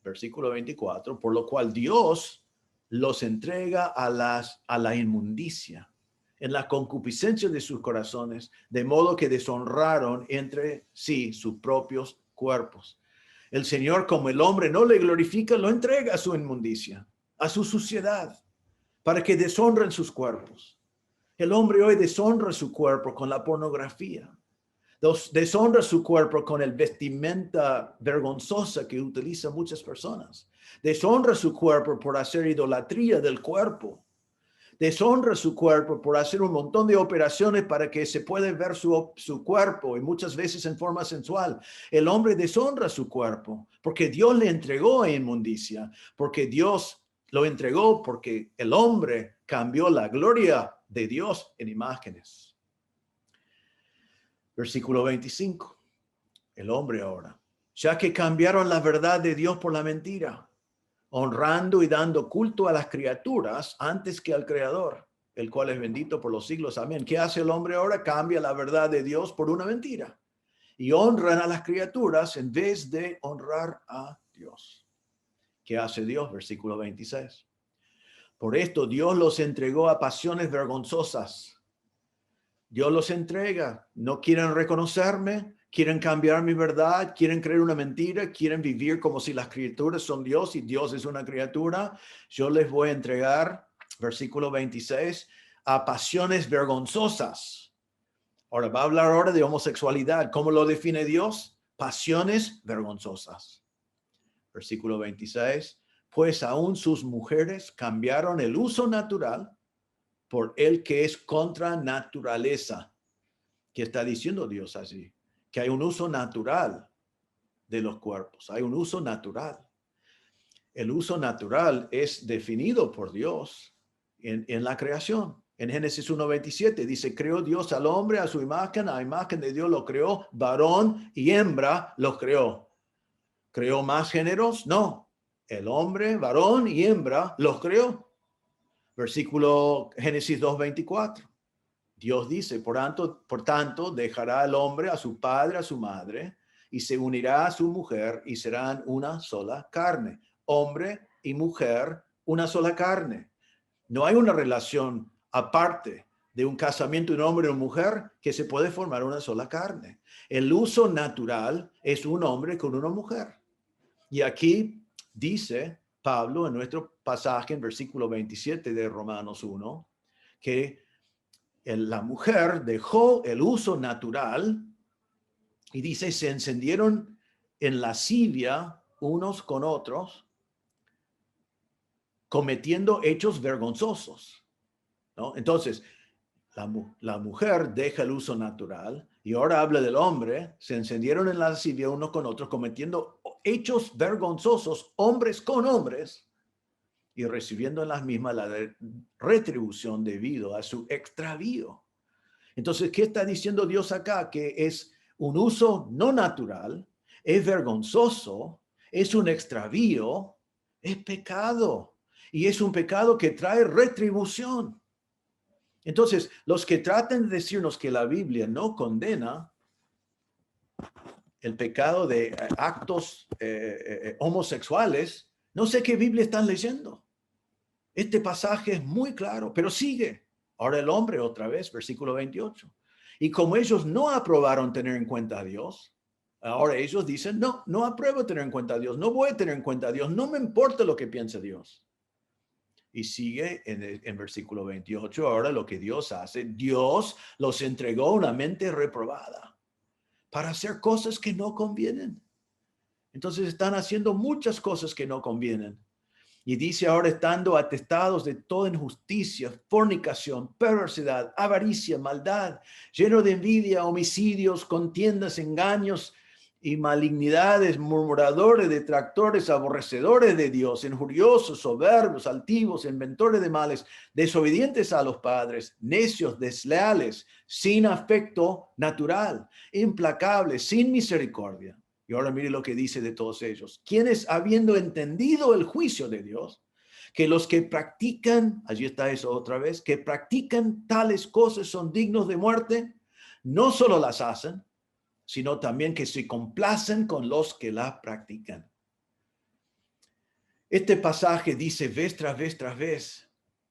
C: versículo 24, por lo cual Dios los entrega a la inmundicia, en la concupiscencia de sus corazones, de modo que deshonraron entre sí sus propios cuerpos. El Señor, como el hombre no le glorifica, lo entrega a su inmundicia, a su suciedad, para que deshonren sus cuerpos. El hombre hoy deshonra su cuerpo con la pornografía. Deshonra su cuerpo con el vestimenta vergonzosa que utilizan muchas personas. Deshonra su cuerpo por hacer idolatría del cuerpo. Deshonra su cuerpo por hacer un montón de operaciones para que se pueda ver su cuerpo y muchas veces en forma sensual. El hombre deshonra su cuerpo porque Dios le entregó a inmundicia, porque Dios lo entregó porque el hombre cambió la gloria de Dios en imágenes. Versículo 25. El hombre ahora, ya que cambiaron la verdad de Dios por la mentira, honrando y dando culto a las criaturas antes que al Creador, el cual es bendito por los siglos. Amén. ¿Qué hace el hombre ahora? Cambia la verdad de Dios por una mentira. Y honran a las criaturas en vez de honrar a Dios. ¿Qué hace Dios? Versículo 26. Por esto Dios los entregó a pasiones vergonzosas. Dios los entrega. No quieren reconocerme, quieren cambiar mi verdad, quieren creer una mentira, quieren vivir como si las criaturas son Dios y Dios es una criatura. Yo les voy a entregar, versículo 26, a pasiones vergonzosas. Ahora va a hablar ahora de homosexualidad. ¿Cómo lo define Dios? Pasiones vergonzosas. Versículo 26. Pues aún sus mujeres cambiaron el uso natural por el que es contra naturaleza. ¿Qué está diciendo Dios así? Que hay un uso natural de los cuerpos, hay un uso natural. El uso natural es definido por Dios en la creación. En Génesis 1:27 dice, creó Dios al hombre a su imagen, a imagen de Dios lo creó, varón y hembra los creó. ¿Creó más géneros? No. El hombre, varón y hembra los creó. Versículo Génesis 2:24. Dios dice, por tanto, dejará el hombre a su padre, a su madre, y se unirá a su mujer, y serán una sola carne. Hombre y mujer, una sola carne. No hay una relación aparte de un casamiento de un hombre y una mujer que se puede formar una sola carne. El uso natural es un hombre con una mujer. Y aquí dice Pablo en nuestro pasaje en versículo 27 de Romanos 1, que la mujer dejó el uso natural y dice, se encendieron en lascivia unos con otros, cometiendo hechos vergonzosos, ¿no? Entonces, la mujer deja el uso natural y ahora habla del hombre, se encendieron en lascivia unos con otros, cometiendo hechos vergonzosos, hombres con hombres, y recibiendo en las mismas la retribución debido a su extravío. Entonces, ¿qué está diciendo Dios acá? Que es un uso no natural, es vergonzoso, es un extravío, es pecado. Y es un pecado que trae retribución. Entonces, los que traten de decirnos que la Biblia no condena el pecado de actos homosexuales, no sé qué Biblia están leyendo. Este pasaje es muy claro, pero sigue. Ahora el hombre otra vez, versículo 28. Y como ellos no aprobaron tener en cuenta a Dios, ahora ellos dicen, no apruebo tener en cuenta a Dios, no voy a tener en cuenta a Dios, no me importa lo que piense Dios. Y sigue en versículo 28, ahora lo que Dios hace, Dios los entregó una mente reprobada para hacer cosas que no convienen. Entonces están haciendo muchas cosas que no convienen. Y dice ahora, estando atestados de toda injusticia, fornicación, perversidad, avaricia, maldad, lleno de envidia, homicidios, contiendas, engaños y malignidades, murmuradores, detractores, aborrecedores de Dios, injuriosos, soberbios, altivos, inventores de males, desobedientes a los padres, necios, desleales, sin afecto natural, implacables, sin misericordia. Y ahora mire lo que dice de todos ellos. Quienes, habiendo entendido el juicio de Dios, que los que practican, allí está eso otra vez, que practican tales cosas son dignos de muerte, no solo las hacen, sino también que se complacen con los que las practican. Este pasaje dice vez tras vez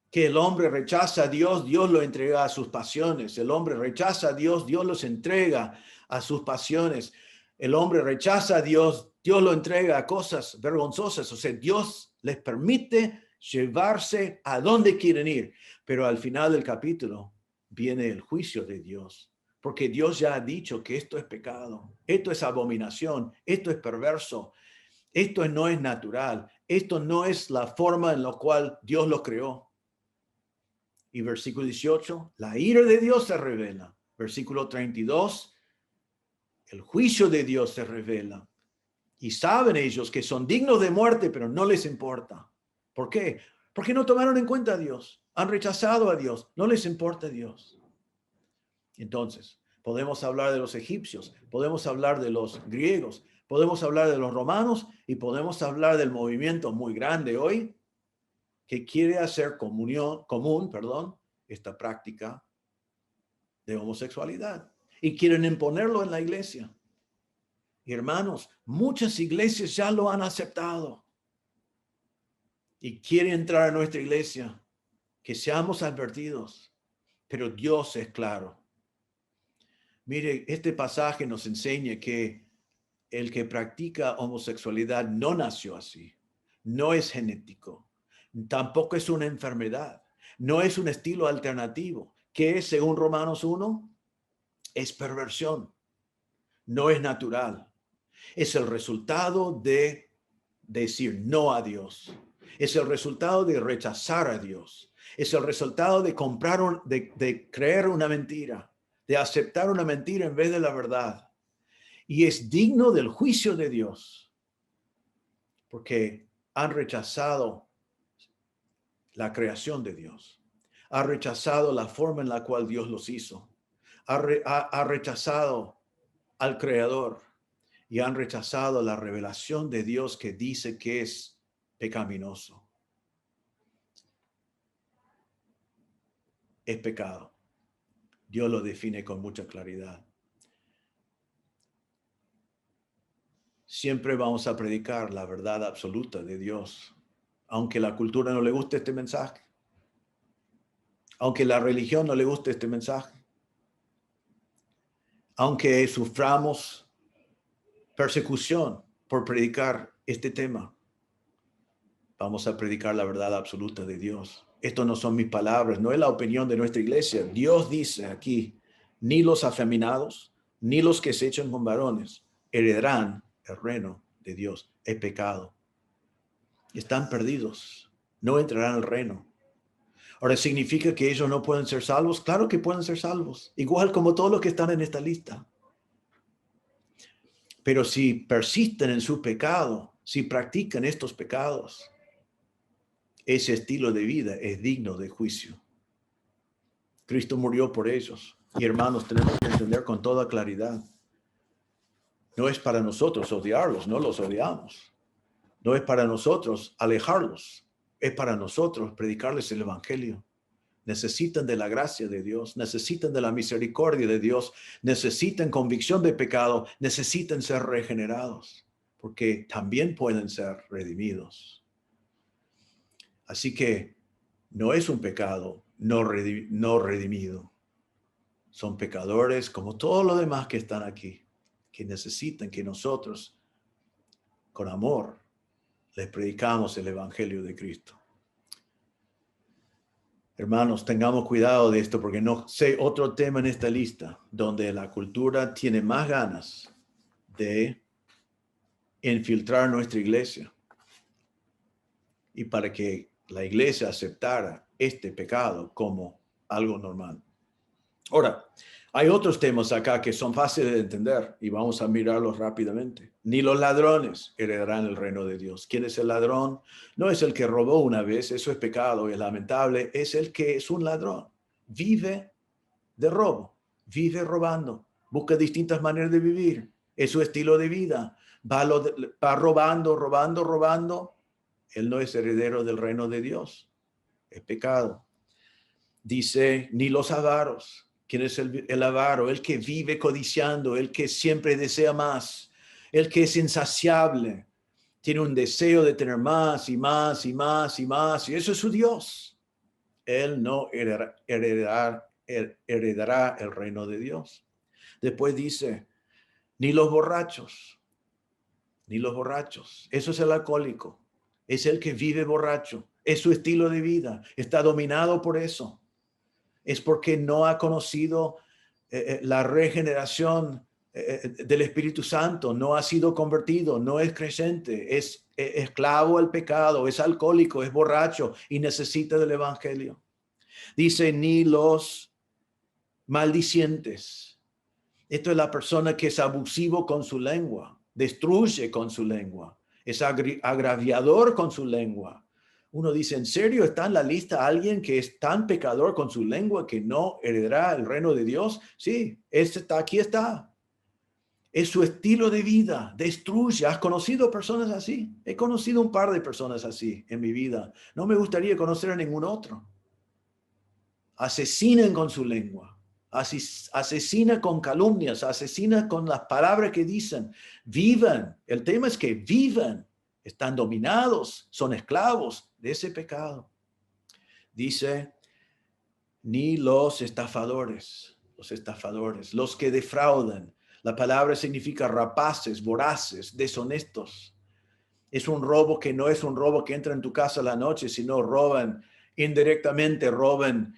C: que el hombre rechaza a Dios, Dios lo entrega a sus pasiones. El hombre rechaza a Dios, Dios los entrega a sus pasiones. El hombre rechaza a Dios, Dios lo entrega a cosas vergonzosas. O sea, Dios les permite llevarse a donde quieren ir. Pero al final del capítulo viene el juicio de Dios. Porque Dios ya ha dicho que esto es pecado, esto es abominación, esto es perverso, esto no es natural, esto no es la forma en la cual Dios lo creó. Y versículo 18, la ira de Dios se revela. Versículo 32, el juicio de Dios se revela. Y saben ellos que son dignos de muerte, pero no les importa. ¿Por qué? Porque no tomaron en cuenta a Dios. Han rechazado a Dios. No les importa a Dios. Entonces, podemos hablar de los egipcios, podemos hablar de los griegos, podemos hablar de los romanos y podemos hablar del movimiento muy grande hoy que quiere hacer común, esta práctica de homosexualidad y quieren imponerlo en la iglesia. Y hermanos, muchas iglesias ya lo han aceptado y quieren entrar a nuestra iglesia, que seamos advertidos, pero Dios es claro. Mire, este pasaje nos enseña que el que practica homosexualidad no nació así, no es genético, tampoco es una enfermedad, no es un estilo alternativo, que según Romanos 1 es perversión, no es natural, es el resultado de decir no a Dios, es el resultado de rechazar a Dios, Es el resultado de de creer una mentira, de aceptar una mentira en vez de la verdad. Y es digno del juicio de Dios, porque han rechazado la creación de Dios, ha rechazado la forma en la cual Dios los hizo, ha rechazado al Creador y han rechazado la revelación de Dios que dice que es pecaminoso. Es pecado. Dios lo define con mucha claridad. Siempre vamos a predicar la verdad absoluta de Dios, aunque la cultura no le guste este mensaje, aunque la religión no le guste este mensaje, aunque suframos persecución por predicar este tema, vamos a predicar la verdad absoluta de Dios. Esto no son mis palabras, no es la opinión de nuestra iglesia. Dios dice aquí, ni los afeminados, ni los que se echan con varones heredarán el reino de Dios. Es pecado. Están perdidos. No entrarán al reino. Ahora, ¿significa que ellos no pueden ser salvos? Claro que pueden ser salvos, igual como todos los que están en esta lista. Pero si persisten en su pecado, si practican estos pecados, ese estilo de vida es digno de juicio. Cristo murió por ellos. Y hermanos, tenemos que entender con toda claridad. No es para nosotros odiarlos, no los odiamos. No es para nosotros alejarlos. Es para nosotros predicarles el evangelio. Necesitan de la gracia de Dios, necesitan de la misericordia de Dios, necesitan convicción de pecado, necesitan ser regenerados, porque también pueden ser redimidos. Así que no es un pecado no redimido. Son pecadores como todos los demás que están aquí, que necesitan que nosotros, con amor, les predicamos el evangelio de Cristo. Hermanos, tengamos cuidado de esto porque no sé otro tema en esta lista donde la cultura tiene más ganas de infiltrar nuestra iglesia y para que la iglesia aceptara este pecado como algo normal. Ahora, hay otros temas acá que son fáciles de entender y vamos a mirarlos rápidamente. Ni los ladrones heredarán el reino de Dios. ¿Quién es el ladrón? No es el que robó una vez, eso es pecado, es lamentable. Es el que es un ladrón. Vive de robo, vive robando, busca distintas maneras de vivir. Es su estilo de vida. Va robando. Él no es heredero del reino de Dios. Es pecado. Dice, ni los avaros. ¿Quién es el avaro? El que vive codiciando, el que siempre desea más, el que es insaciable, tiene un deseo de tener más y más y más y más, y eso es su Dios. Él no heredará el reino de Dios. Después dice, ni los borrachos. Eso es el alcohólico, es el que vive borracho, es su estilo de vida, está dominado por eso. Es porque no ha conocido la regeneración del Espíritu Santo, no ha sido convertido, no es creyente, es esclavo al pecado, es alcohólico, es borracho y necesita del evangelio. Dice, ni los maldicientes. Esto es la persona que es abusivo con su lengua, destruye con su lengua, es agraviador con su lengua. Uno dice, ¿en serio está en la lista alguien que es tan pecador con su lengua que no heredará el reino de Dios? Sí, aquí está. Es su estilo de vida, destruye. ¿Has conocido personas así? He conocido un par de personas así en mi vida. No me gustaría conocer a ningún otro. Asesinan con su lengua, asesinan con calumnias, asesinan con las palabras que dicen. Vivan. El tema es que vivan. Están dominados, son esclavos de ese pecado. Dice, ni los estafadores, los que defraudan. La palabra significa rapaces, voraces, deshonestos. Es un robo que no es un robo que entra en tu casa a la noche, sino roban indirectamente, roban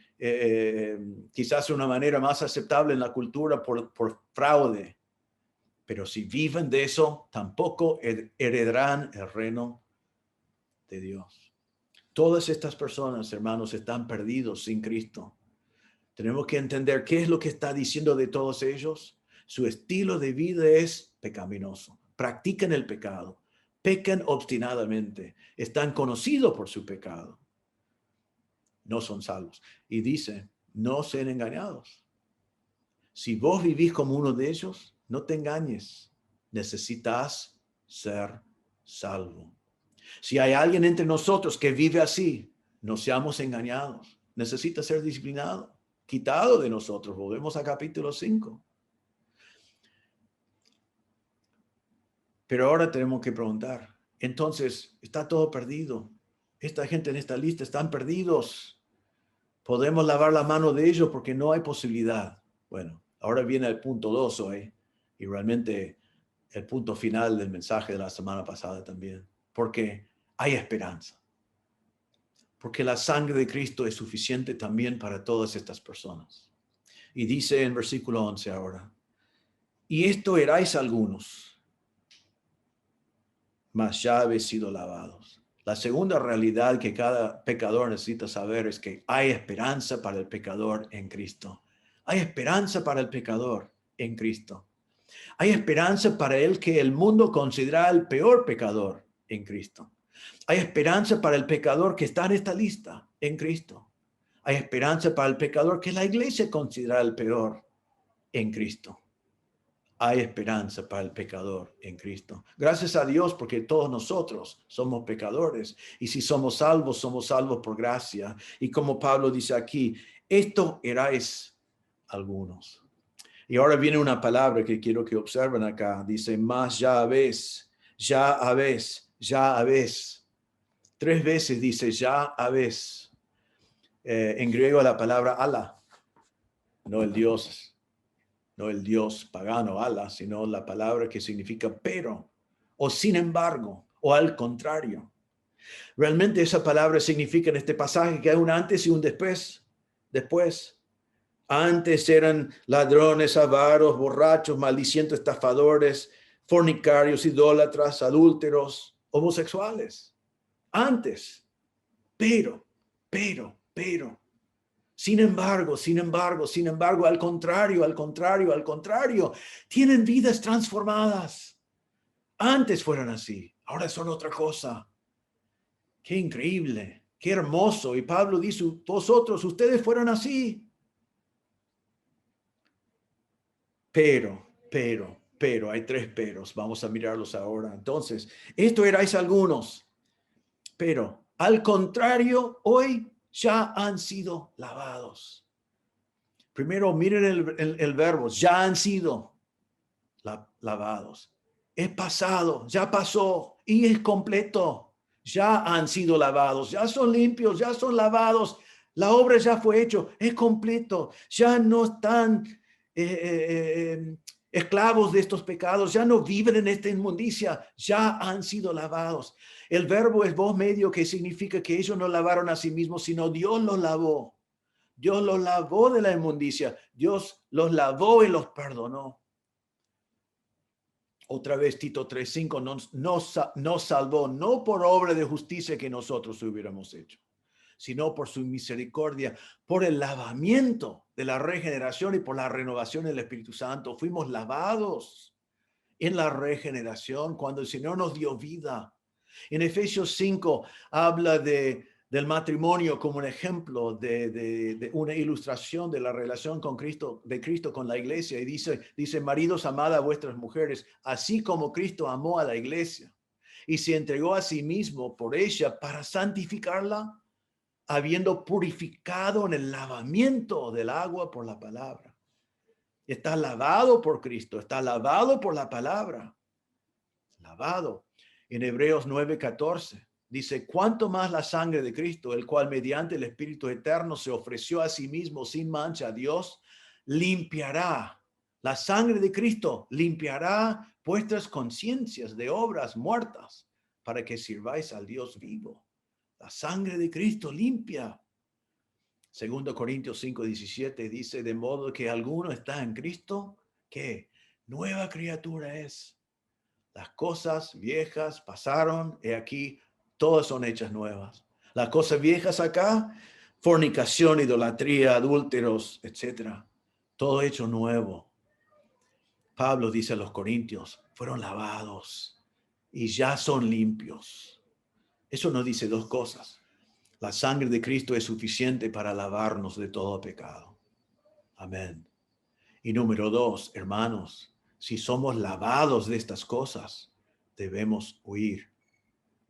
C: quizás de una manera más aceptable en la cultura por fraude. Pero si viven de eso, tampoco heredarán el reino de Dios. Todas estas personas, hermanos, están perdidos sin Cristo. Tenemos que entender qué es lo que está diciendo de todos ellos. Su estilo de vida es pecaminoso. Practican el pecado. Pecan obstinadamente. Están conocidos por su pecado. No son salvos. Y dice, no sean engañados. Si vos vivís como uno de ellos, no te engañes. Necesitas ser salvo. Si hay alguien entre nosotros que vive así, no seamos engañados. Necesita ser disciplinado, quitado de nosotros. Volvemos a capítulo 5. Pero ahora tenemos que preguntar, entonces, ¿está todo perdido? Esta gente en esta lista están perdidos. ¿Podemos lavar la mano de ellos porque no hay posibilidad? Bueno, ahora viene el punto 2 hoy, y realmente el punto final del mensaje de la semana pasada también. Porque hay esperanza. Porque la sangre de Cristo es suficiente también para todas estas personas. Y dice en versículo 11 ahora, y esto erais algunos, mas ya habéis sido lavados. La segunda realidad que cada pecador necesita saber es que hay esperanza para el pecador en Cristo. Hay esperanza para el pecador en Cristo. Hay esperanza para el que el mundo considera el peor pecador en Cristo. Hay esperanza para el pecador que está en esta lista en Cristo. Hay esperanza para el pecador que la iglesia considera el peor en Cristo. Hay esperanza para el pecador en Cristo. Gracias a Dios porque todos nosotros somos pecadores y si somos salvos por gracia. Y como Pablo dice aquí, esto erais algunos. Y ahora viene una palabra que quiero que observen acá. Dice, más ya habéis, ya habéis, ya habéis. 3 veces dice, ya habéis. En griego la palabra ala, no el Dios pagano ala, sino la palabra que significa pero, o sin embargo, o al contrario. Realmente esa palabra significa en este pasaje que hay un antes y un después. Antes eran ladrones, avaros, borrachos, maldicientes, estafadores, fornicarios, idólatras, adúlteros, homosexuales. Antes. Pero. Sin embargo, al contrario, tienen vidas transformadas. Antes fueron así, ahora son otra cosa. Qué increíble, qué hermoso. Y Pablo dice, ustedes fueron así. Pero, hay 3 peros. Vamos a mirarlos ahora. Entonces, esto erais algunos, pero al contrario, hoy ya han sido lavados. Primero, miren el verbo, ya han sido lavados. Es pasado, ya pasó y es completo. Ya han sido lavados, ya son limpios, ya son lavados. La obra ya fue hecho, es completo. Ya no están esclavos de estos pecados, ya no viven en esta inmundicia, ya han sido lavados. El verbo es voz medio que significa que ellos no lavaron a sí mismos, sino Dios los lavó. Dios los lavó de la inmundicia. Dios los lavó y los perdonó. Otra vez Tito 3:5 nos salvó, no por obra de justicia que nosotros hubiéramos hecho, sino por su misericordia, por el lavamiento de la regeneración y por la renovación del Espíritu Santo. Fuimos lavados en la regeneración cuando el Señor nos dio vida. En Efesios 5 habla del matrimonio como un ejemplo de una ilustración de la relación con Cristo, de Cristo con la iglesia. Y dice, maridos, amad a vuestras mujeres, así como Cristo amó a la iglesia y se entregó a sí mismo por ella para santificarla, habiendo purificado en el lavamiento del agua por la palabra. Está lavado por Cristo, está lavado por la palabra. Lavado. En Hebreos 9:14 dice, cuánto más la sangre de Cristo, el cual mediante el Espíritu eterno se ofreció a sí mismo sin mancha a Dios, limpiará. La sangre de Cristo limpiará vuestras conciencias de obras muertas para que sirváis al Dios vivo. La sangre de Cristo limpia. 2 Corintios 5:17 dice, de modo que alguno está en Cristo, que nueva criatura es. Las cosas viejas pasaron, y aquí todas son hechas nuevas. Las cosas viejas acá, fornicación, idolatría, adúlteros, etcétera. Todo hecho nuevo. Pablo dice a los corintios, fueron lavados y ya son limpios. Eso nos dice dos cosas. La sangre de Cristo es suficiente para lavarnos de todo pecado. Amén. Y número dos, hermanos, si somos lavados de estas cosas, debemos huir,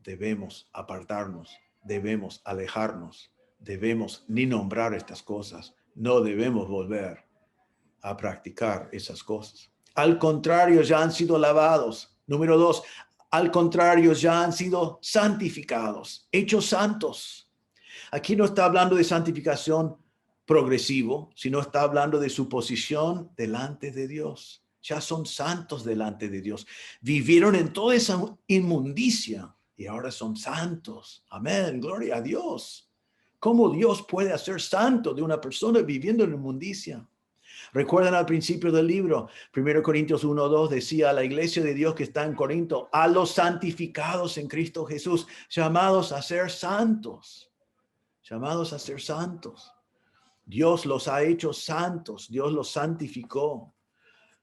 C: debemos apartarnos, debemos alejarnos, debemos ni nombrar estas cosas, no debemos volver a practicar esas cosas. Al contrario, ya han sido lavados. Número dos, al contrario, ya han sido santificados, hechos santos. Aquí no está hablando de santificación progresivo, sino está hablando de su posición delante de Dios. Ya son santos delante de Dios. Vivieron en toda esa inmundicia y ahora son santos. Amén, gloria a Dios. ¿Cómo Dios puede hacer santo de una persona viviendo en inmundicia? Recuerdan al principio del libro, 1 Corintios 1:2 decía a la iglesia de Dios que está en Corinto, a los santificados en Cristo Jesús, llamados a ser santos. Llamados a ser santos. Dios los ha hecho santos, Dios los santificó.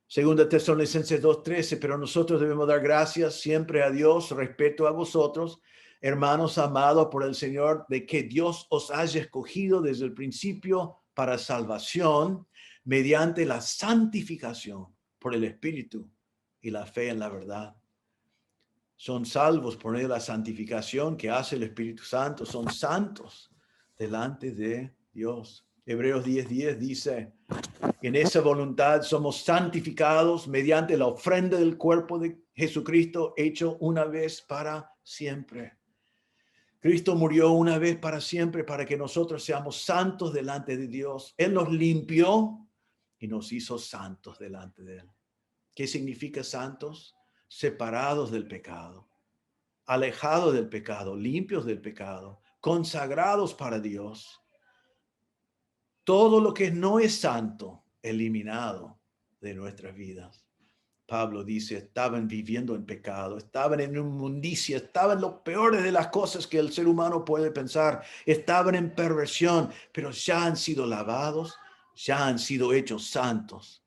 C: Segunda Tesalonicenses 2:13, pero nosotros debemos dar gracias siempre a Dios respecto a vosotros, hermanos amados por el Señor, de que Dios os haya escogido desde el principio para salvación, mediante la santificación por el Espíritu y la fe en la verdad. Son salvos por medio de la santificación que hace el Espíritu Santo, son santos delante de Dios. Hebreos 10:10 dice, en esa voluntad somos santificados mediante la ofrenda del cuerpo de Jesucristo hecho una vez para siempre. Cristo murió una vez para siempre para que nosotros seamos santos delante de Dios. Él nos limpió y nos hizo santos delante de Él. ¿Qué significa santos? Separados del pecado, alejados del pecado, limpios del pecado, consagrados para Dios. Todo lo que no es santo, eliminado de nuestras vidas. Pablo dice, estaban viviendo en pecado, estaban en inmundicia, estaban en lo peores de las cosas que el ser humano puede pensar, estaban en perversión, pero ya han sido lavados, ya han sido hechos santos.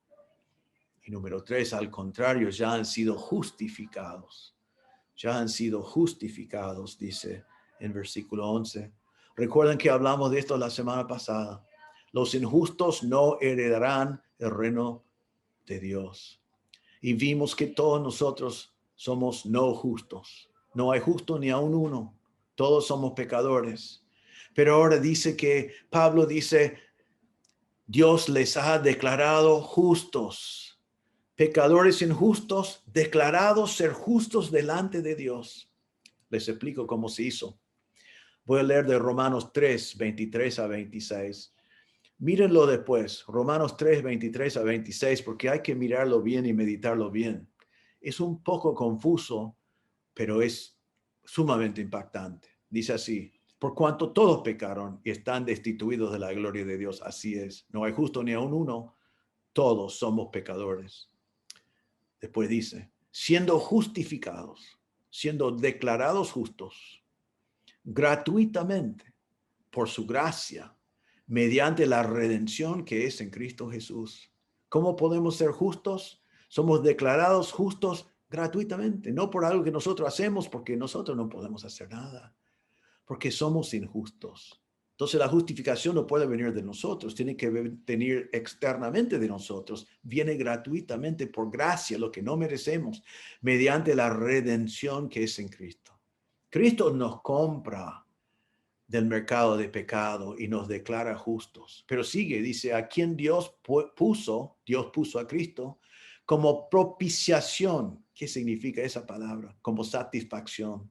C: Y número 3, al contrario, ya han sido justificados. Ya han sido justificados, dice en versículo 11. Recuerden que hablamos de esto la semana pasada. Los injustos no heredarán el reino de Dios. Y vimos que todos nosotros somos no justos. No hay justo ni aun uno. Todos somos pecadores. Pero ahora dice que Pablo dice, Dios les ha declarado justos. Pecadores injustos, declarados ser justos delante de Dios. Les explico cómo se hizo. Voy a leer de Romanos 3, 23 a 26. Mírenlo después, Romanos 3, 23 a 26, porque hay que mirarlo bien y meditarlo bien. Es un poco confuso, pero es sumamente impactante. Dice así, por cuanto todos pecaron y están destituidos de la gloria de Dios, así es. No hay justo ni aun uno, todos somos pecadores. Después dice, siendo justificados, siendo declarados justos, gratuitamente, por su gracia, mediante la redención que es en Cristo Jesús. ¿Cómo podemos ser justos? Somos declarados justos gratuitamente, no por algo que nosotros hacemos, porque nosotros no podemos hacer nada, porque somos injustos. Entonces la justificación no puede venir de nosotros, tiene que venir externamente de nosotros. Viene gratuitamente por gracia, lo que no merecemos, mediante la redención que es en Cristo. Cristo nos compra del mercado de pecado y nos declara justos. Pero sigue, dice, a quien Dios puso a Cristo como propiciación. ¿Qué significa esa palabra? Como satisfacción.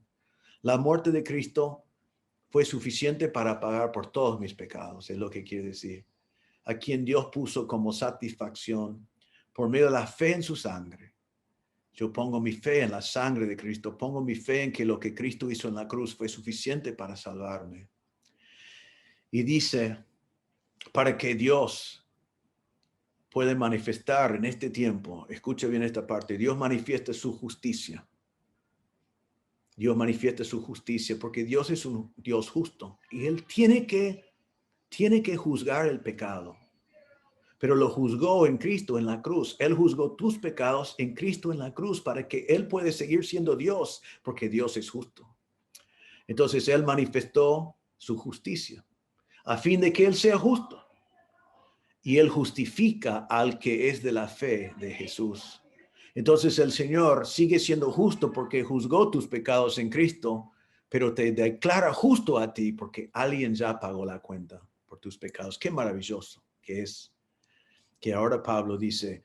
C: La muerte de Cristo fue suficiente para pagar por todos mis pecados, es lo que quiere decir. A quien Dios puso como satisfacción por medio de la fe en su sangre. Yo pongo mi fe en la sangre de Cristo, pongo mi fe en que lo que Cristo hizo en la cruz fue suficiente para salvarme. Y dice, para que Dios pueda manifestar en este tiempo, escucha bien esta parte, Dios manifiesta su justicia. Dios manifiesta su justicia porque Dios es un Dios justo y Él tiene que juzgar el pecado. Pero lo juzgó en Cristo en la cruz. Él juzgó tus pecados en Cristo en la cruz para que Él puede seguir siendo Dios porque Dios es justo. Entonces Él manifestó su justicia a fin de que Él sea justo. Y Él justifica al que es de la fe de Jesús. Entonces el Señor sigue siendo justo porque juzgó tus pecados en Cristo, pero te declara justo a ti porque alguien ya pagó la cuenta por tus pecados. Qué maravilloso que es que ahora Pablo dice,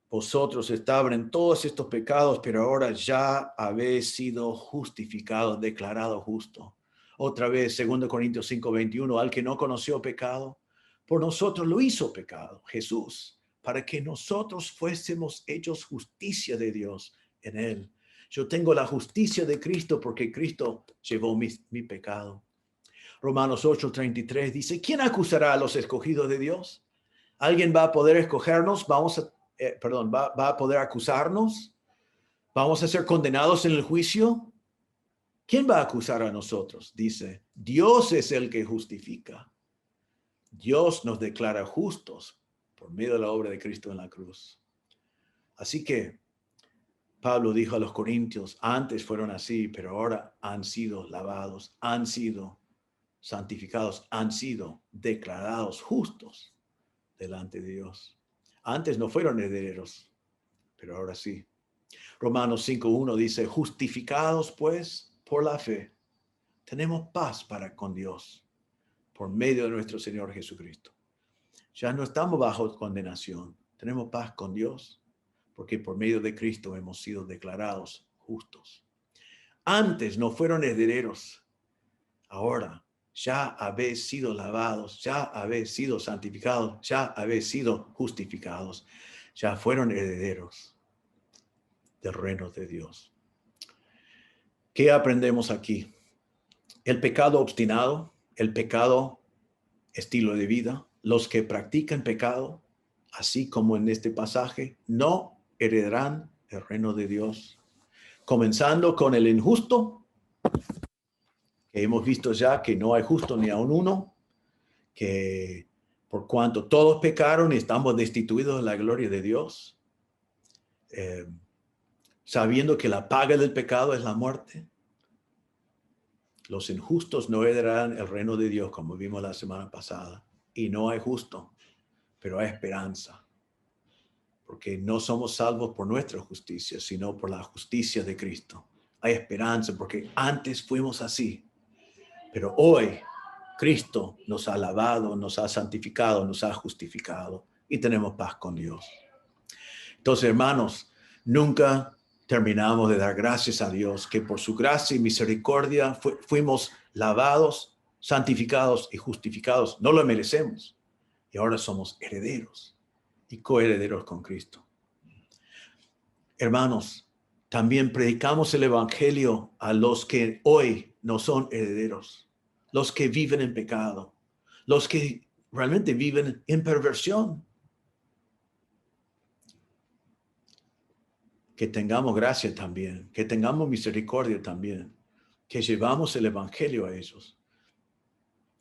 C: vosotros estaban en todos estos pecados, pero ahora ya habéis sido justificados, declarado justo. Otra vez, 2 Corintios 5:21, al que no conoció pecado, por nosotros lo hizo pecado, Jesús, para que nosotros fuésemos hechos justicia de Dios en él. Yo tengo la justicia de Cristo porque Cristo llevó mi pecado. Romanos 8:33 dice, ¿quién acusará a los escogidos de Dios? ¿Alguien va a poder escogernos? ¿Va a poder acusarnos? ¿Vamos a ser condenados en el juicio? ¿Quién va a acusar a nosotros? Dice, Dios es el que justifica. Dios nos declara justos por medio de la obra de Cristo en la cruz. Así que Pablo dijo a los corintios, antes fueron así, pero ahora han sido lavados, han sido santificados, han sido declarados justos delante de Dios. Antes no fueron herederos, pero ahora sí. Romanos 5:1 dice, justificados pues por la fe, tenemos paz para con Dios por medio de nuestro Señor Jesucristo. Ya no estamos bajo condenación, tenemos paz con Dios porque por medio de Cristo hemos sido declarados justos. Antes no fueron herederos, ahora ya habéis sido lavados, ya habéis sido santificados, ya habéis sido justificados, ya fueron herederos del reino de Dios. ¿Qué aprendemos aquí? El pecado obstinado, el pecado estilo de vida, los que practican pecado, así como en este pasaje, no heredarán el reino de Dios. Comenzando con el injusto, que hemos visto ya que no hay justo ni aun uno, que por cuanto todos pecaron y estamos destituidos de la gloria de Dios, sabiendo que la paga del pecado es la muerte. Los injustos no heredarán el reino de Dios, como vimos la semana pasada. Y no hay justo, pero hay esperanza. Porque no somos salvos por nuestra justicia, sino por la justicia de Cristo. Hay esperanza porque antes fuimos así. Pero hoy Cristo nos ha lavado, nos ha santificado, nos ha justificado y tenemos paz con Dios. Entonces, hermanos, nunca terminamos de dar gracias a Dios que por su gracia y misericordia fuimos lavados, santificados y justificados. No lo merecemos y ahora somos herederos y coherederos con Cristo. Hermanos, también predicamos el evangelio a los que hoy no son herederos, los que viven en pecado, los que realmente viven en perversión. Que tengamos gracia también, que tengamos misericordia también, que llevamos el evangelio a ellos,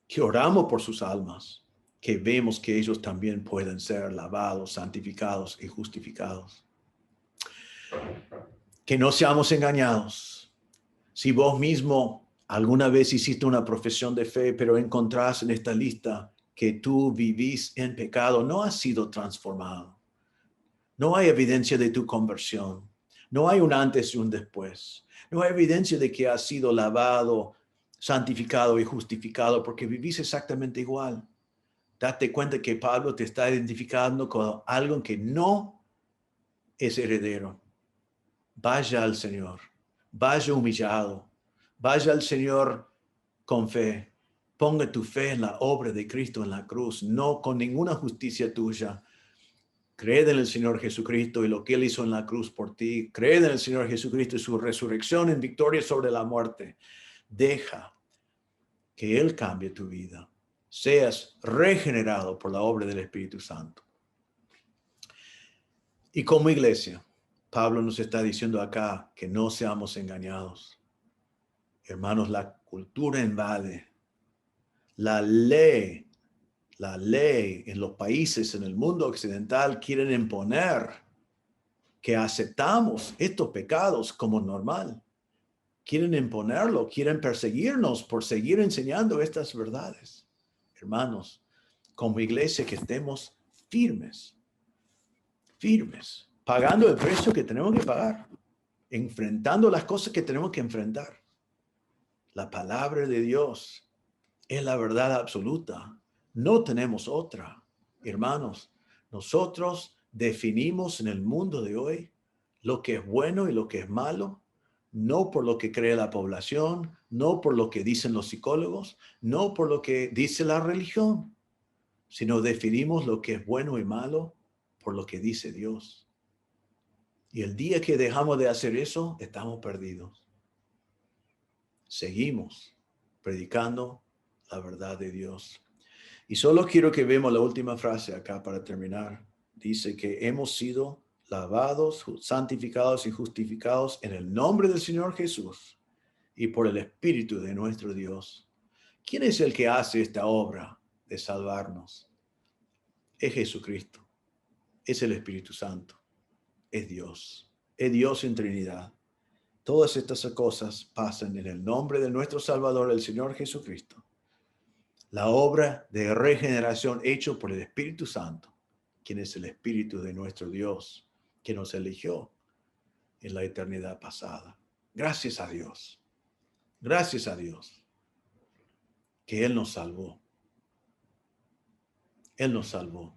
C: que oramos por sus almas, que vemos que ellos también pueden ser lavados, santificados y justificados. Que no seamos engañados. Si vos mismo alguna vez hiciste una profesión de fe, pero encontrás en esta lista que tú vivís en pecado, no has sido transformado. No hay evidencia de tu conversión. No hay un antes y un después. No hay evidencia de que has sido lavado, santificado y justificado porque vivís exactamente igual. Date cuenta que Pablo te está identificando con algo que no es heredero. Vaya al Señor. Vaya humillado. Vaya al Señor con fe. Ponga tu fe en la obra de Cristo en la cruz, no con ninguna justicia tuya. Creed en el Señor Jesucristo y lo que Él hizo en la cruz por ti. Creed en el Señor Jesucristo y su resurrección en victoria sobre la muerte. Deja que Él cambie tu vida. Seas regenerado por la obra del Espíritu Santo. Y como iglesia, Pablo nos está diciendo acá que no seamos engañados. Hermanos, la cultura invade. La ley en los países, en el mundo occidental, quieren imponer que aceptamos estos pecados como normal. Quieren imponerlo, quieren perseguirnos por seguir enseñando estas verdades. Hermanos, como iglesia que estemos firmes, pagando el precio que tenemos que pagar, enfrentando las cosas que tenemos que enfrentar. La palabra de Dios es la verdad absoluta. No tenemos otra. Hermanos, nosotros definimos en el mundo de hoy lo que es bueno y lo que es malo, no por lo que cree la población, no por lo que dicen los psicólogos, no por lo que dice la religión, sino definimos lo que es bueno y malo por lo que dice Dios. Y el día que dejamos de hacer eso, estamos perdidos. Seguimos predicando la verdad de Dios. Y solo quiero que veamos la última frase acá para terminar. Dice que hemos sido lavados, santificados y justificados en el nombre del Señor Jesús y por el Espíritu de nuestro Dios. ¿Quién es el que hace esta obra de salvarnos? Es Jesucristo, es el Espíritu Santo, es Dios en Trinidad. Todas estas cosas pasan en el nombre de nuestro Salvador, el Señor Jesucristo. La obra de regeneración hecha por el Espíritu Santo, quien es el Espíritu de nuestro Dios, que nos eligió en la eternidad pasada. Gracias a Dios que Él nos salvó. Él nos salvó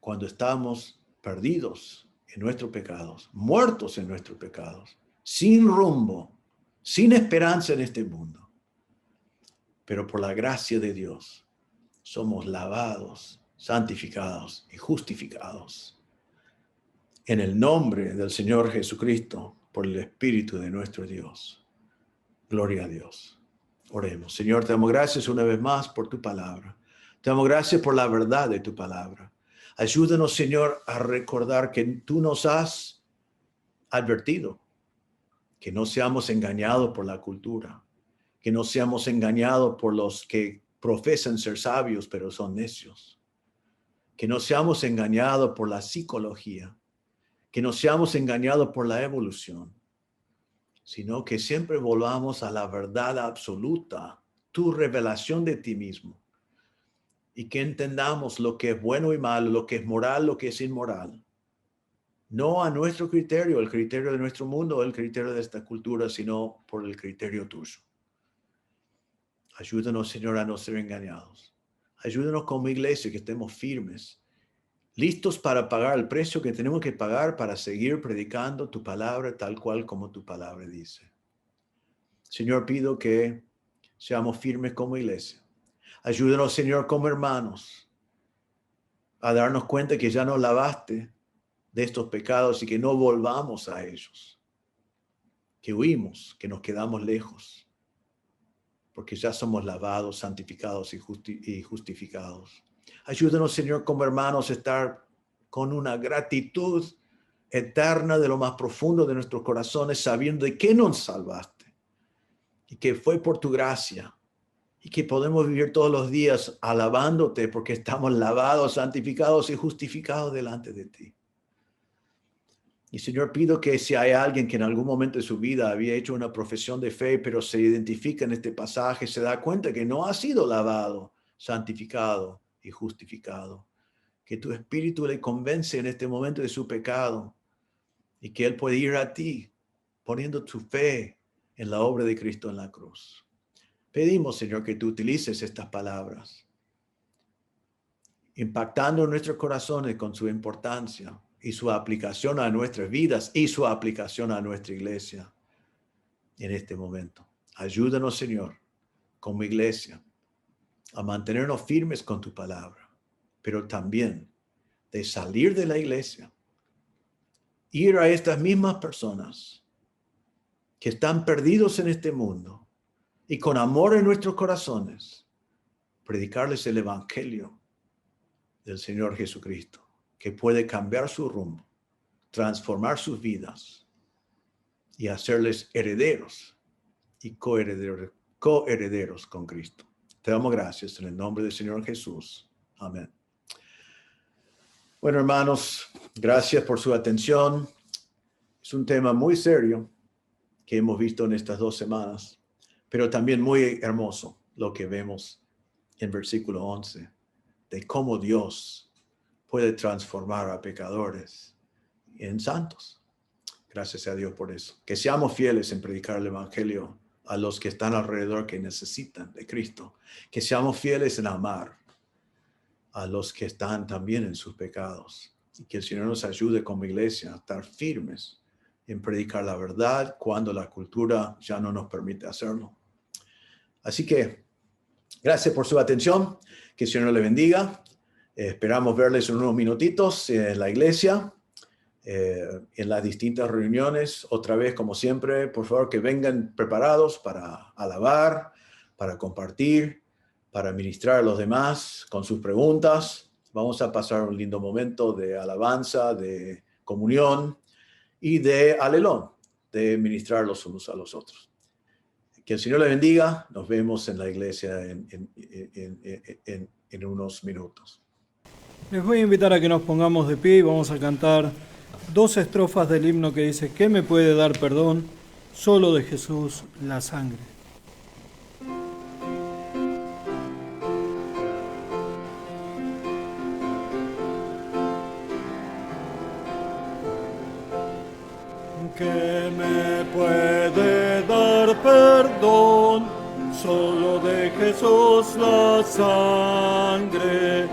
C: cuando estábamos perdidos en nuestros pecados, muertos en nuestros pecados, sin rumbo, sin esperanza en este mundo. Pero por la gracia de Dios somos lavados, santificados y justificados en el nombre del Señor Jesucristo por el Espíritu de nuestro Dios. Gloria a Dios. Oremos. Señor, te damos gracias una vez más por tu palabra. Te damos gracias por la verdad de tu palabra. Ayúdanos, Señor, a recordar que tú nos has advertido, que no seamos engañados por la cultura, que no seamos engañados por los que profesan ser sabios, pero son necios, que no seamos engañados por la psicología, que no seamos engañados por la evolución, sino que siempre volvamos a la verdad absoluta, tu revelación de ti mismo, y que entendamos lo que es bueno y malo, lo que es moral, lo que es inmoral. No a nuestro criterio, el criterio de nuestro mundo, el criterio de esta cultura, sino por el criterio tuyo. Ayúdanos, Señor, a no ser engañados. Ayúdanos como iglesia que estemos firmes, listos para pagar el precio que tenemos que pagar para seguir predicando tu palabra tal cual como tu palabra dice. Señor, pido que seamos firmes como iglesia. Ayúdanos, Señor, como hermanos, a darnos cuenta que ya nos lavaste de estos pecados y que no volvamos a ellos, que huimos, que nos quedamos lejos, porque ya somos lavados, santificados y justificados. Ayúdanos, Señor, como hermanos, a estar con una gratitud eterna de lo más profundo de nuestros corazones, sabiendo de que nos salvaste y que fue por tu gracia y que podemos vivir todos los días alabándote porque estamos lavados, santificados y justificados delante de ti. Y Señor, pido que si hay alguien que en algún momento de su vida había hecho una profesión de fe, pero se identifica en este pasaje, se da cuenta que no ha sido lavado, santificado y justificado, que tu Espíritu le convence en este momento de su pecado y que él puede ir a ti poniendo su fe en la obra de Cristo en la cruz. Pedimos, Señor, que tú utilices estas palabras, impactando nuestros corazones con su importancia y su aplicación a nuestras vidas y su aplicación a nuestra iglesia en este momento. Ayúdanos, Señor, como iglesia, a mantenernos firmes con tu palabra, pero también de salir de la iglesia, ir a estas mismas personas que están perdidos en este mundo y con amor en nuestros corazones, predicarles el evangelio del Señor Jesucristo, que puede cambiar su rumbo, transformar sus vidas y hacerles herederos y coherederos con Cristo. Te damos gracias en el nombre del Señor Jesús. Amén. Bueno, hermanos, gracias por su atención. Es un tema muy serio que hemos visto en estas 2 semanas, pero también muy hermoso lo que vemos en versículo 11, de cómo Dios puede transformar a pecadores en santos. Gracias a Dios por eso. Que seamos fieles en predicar el Evangelio a los que están alrededor que necesitan de Cristo. Que seamos fieles en amar a los que están también en sus pecados. Y que el Señor nos ayude como iglesia a estar firmes en predicar la verdad cuando la cultura ya no nos permite hacerlo. Así que, gracias por su atención. Que el Señor le bendiga. Esperamos verles en unos minutitos en la iglesia, en las distintas reuniones. Otra vez, como siempre, por favor, que vengan preparados para alabar, para compartir, para ministrar a los demás con sus preguntas. Vamos a pasar un lindo momento de alabanza, de comunión y de alelón, de ministrar los unos a los otros. Que el Señor les bendiga. Nos vemos en la iglesia en unos minutos.
A: Les voy a invitar a que nos pongamos de pie y vamos a cantar 2 estrofas del himno que dice: ¿qué me puede dar perdón? Solo de Jesús la sangre. ¿Qué me puede dar perdón? Solo de Jesús la sangre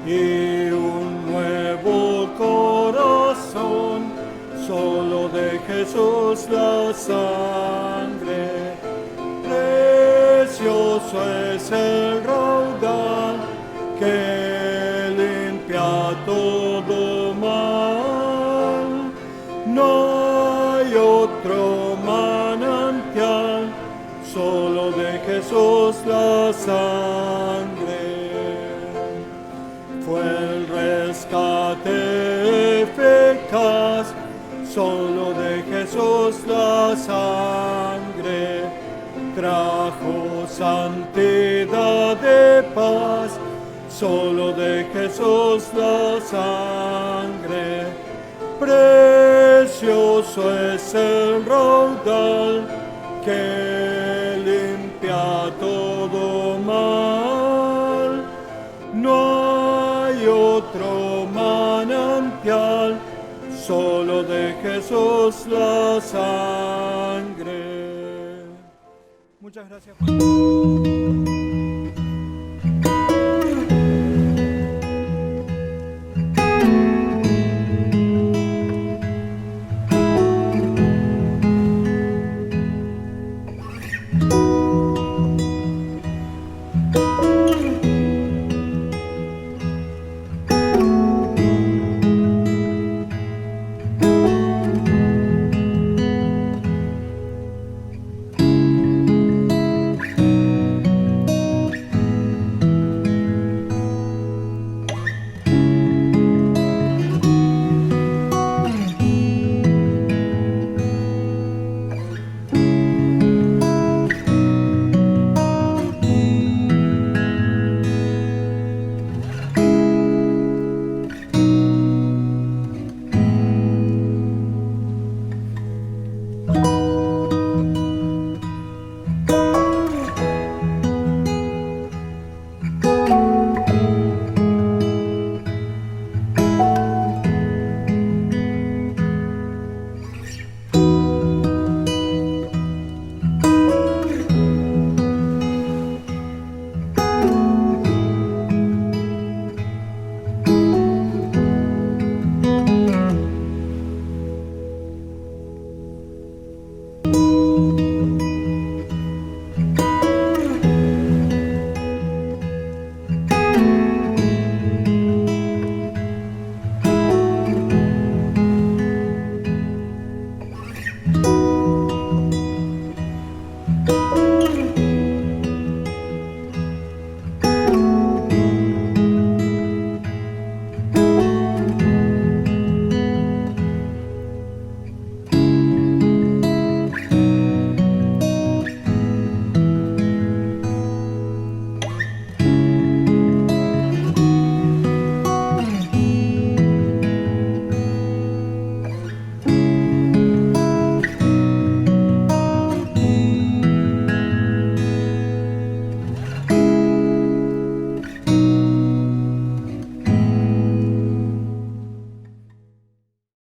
A: y un nuevo corazón. Solo de Jesús la sangre. Precioso es el raudal que limpia todo mal. No hay otro manantial, solo de Jesús la sangre. Fue el rescate eficaz, solo de Jesús la sangre. Trajo santidad de paz, solo de Jesús la sangre. Precioso es el raudal que limpia todo mal. No hay otro manantial, solo de Jesús la sangre. Muchas gracias.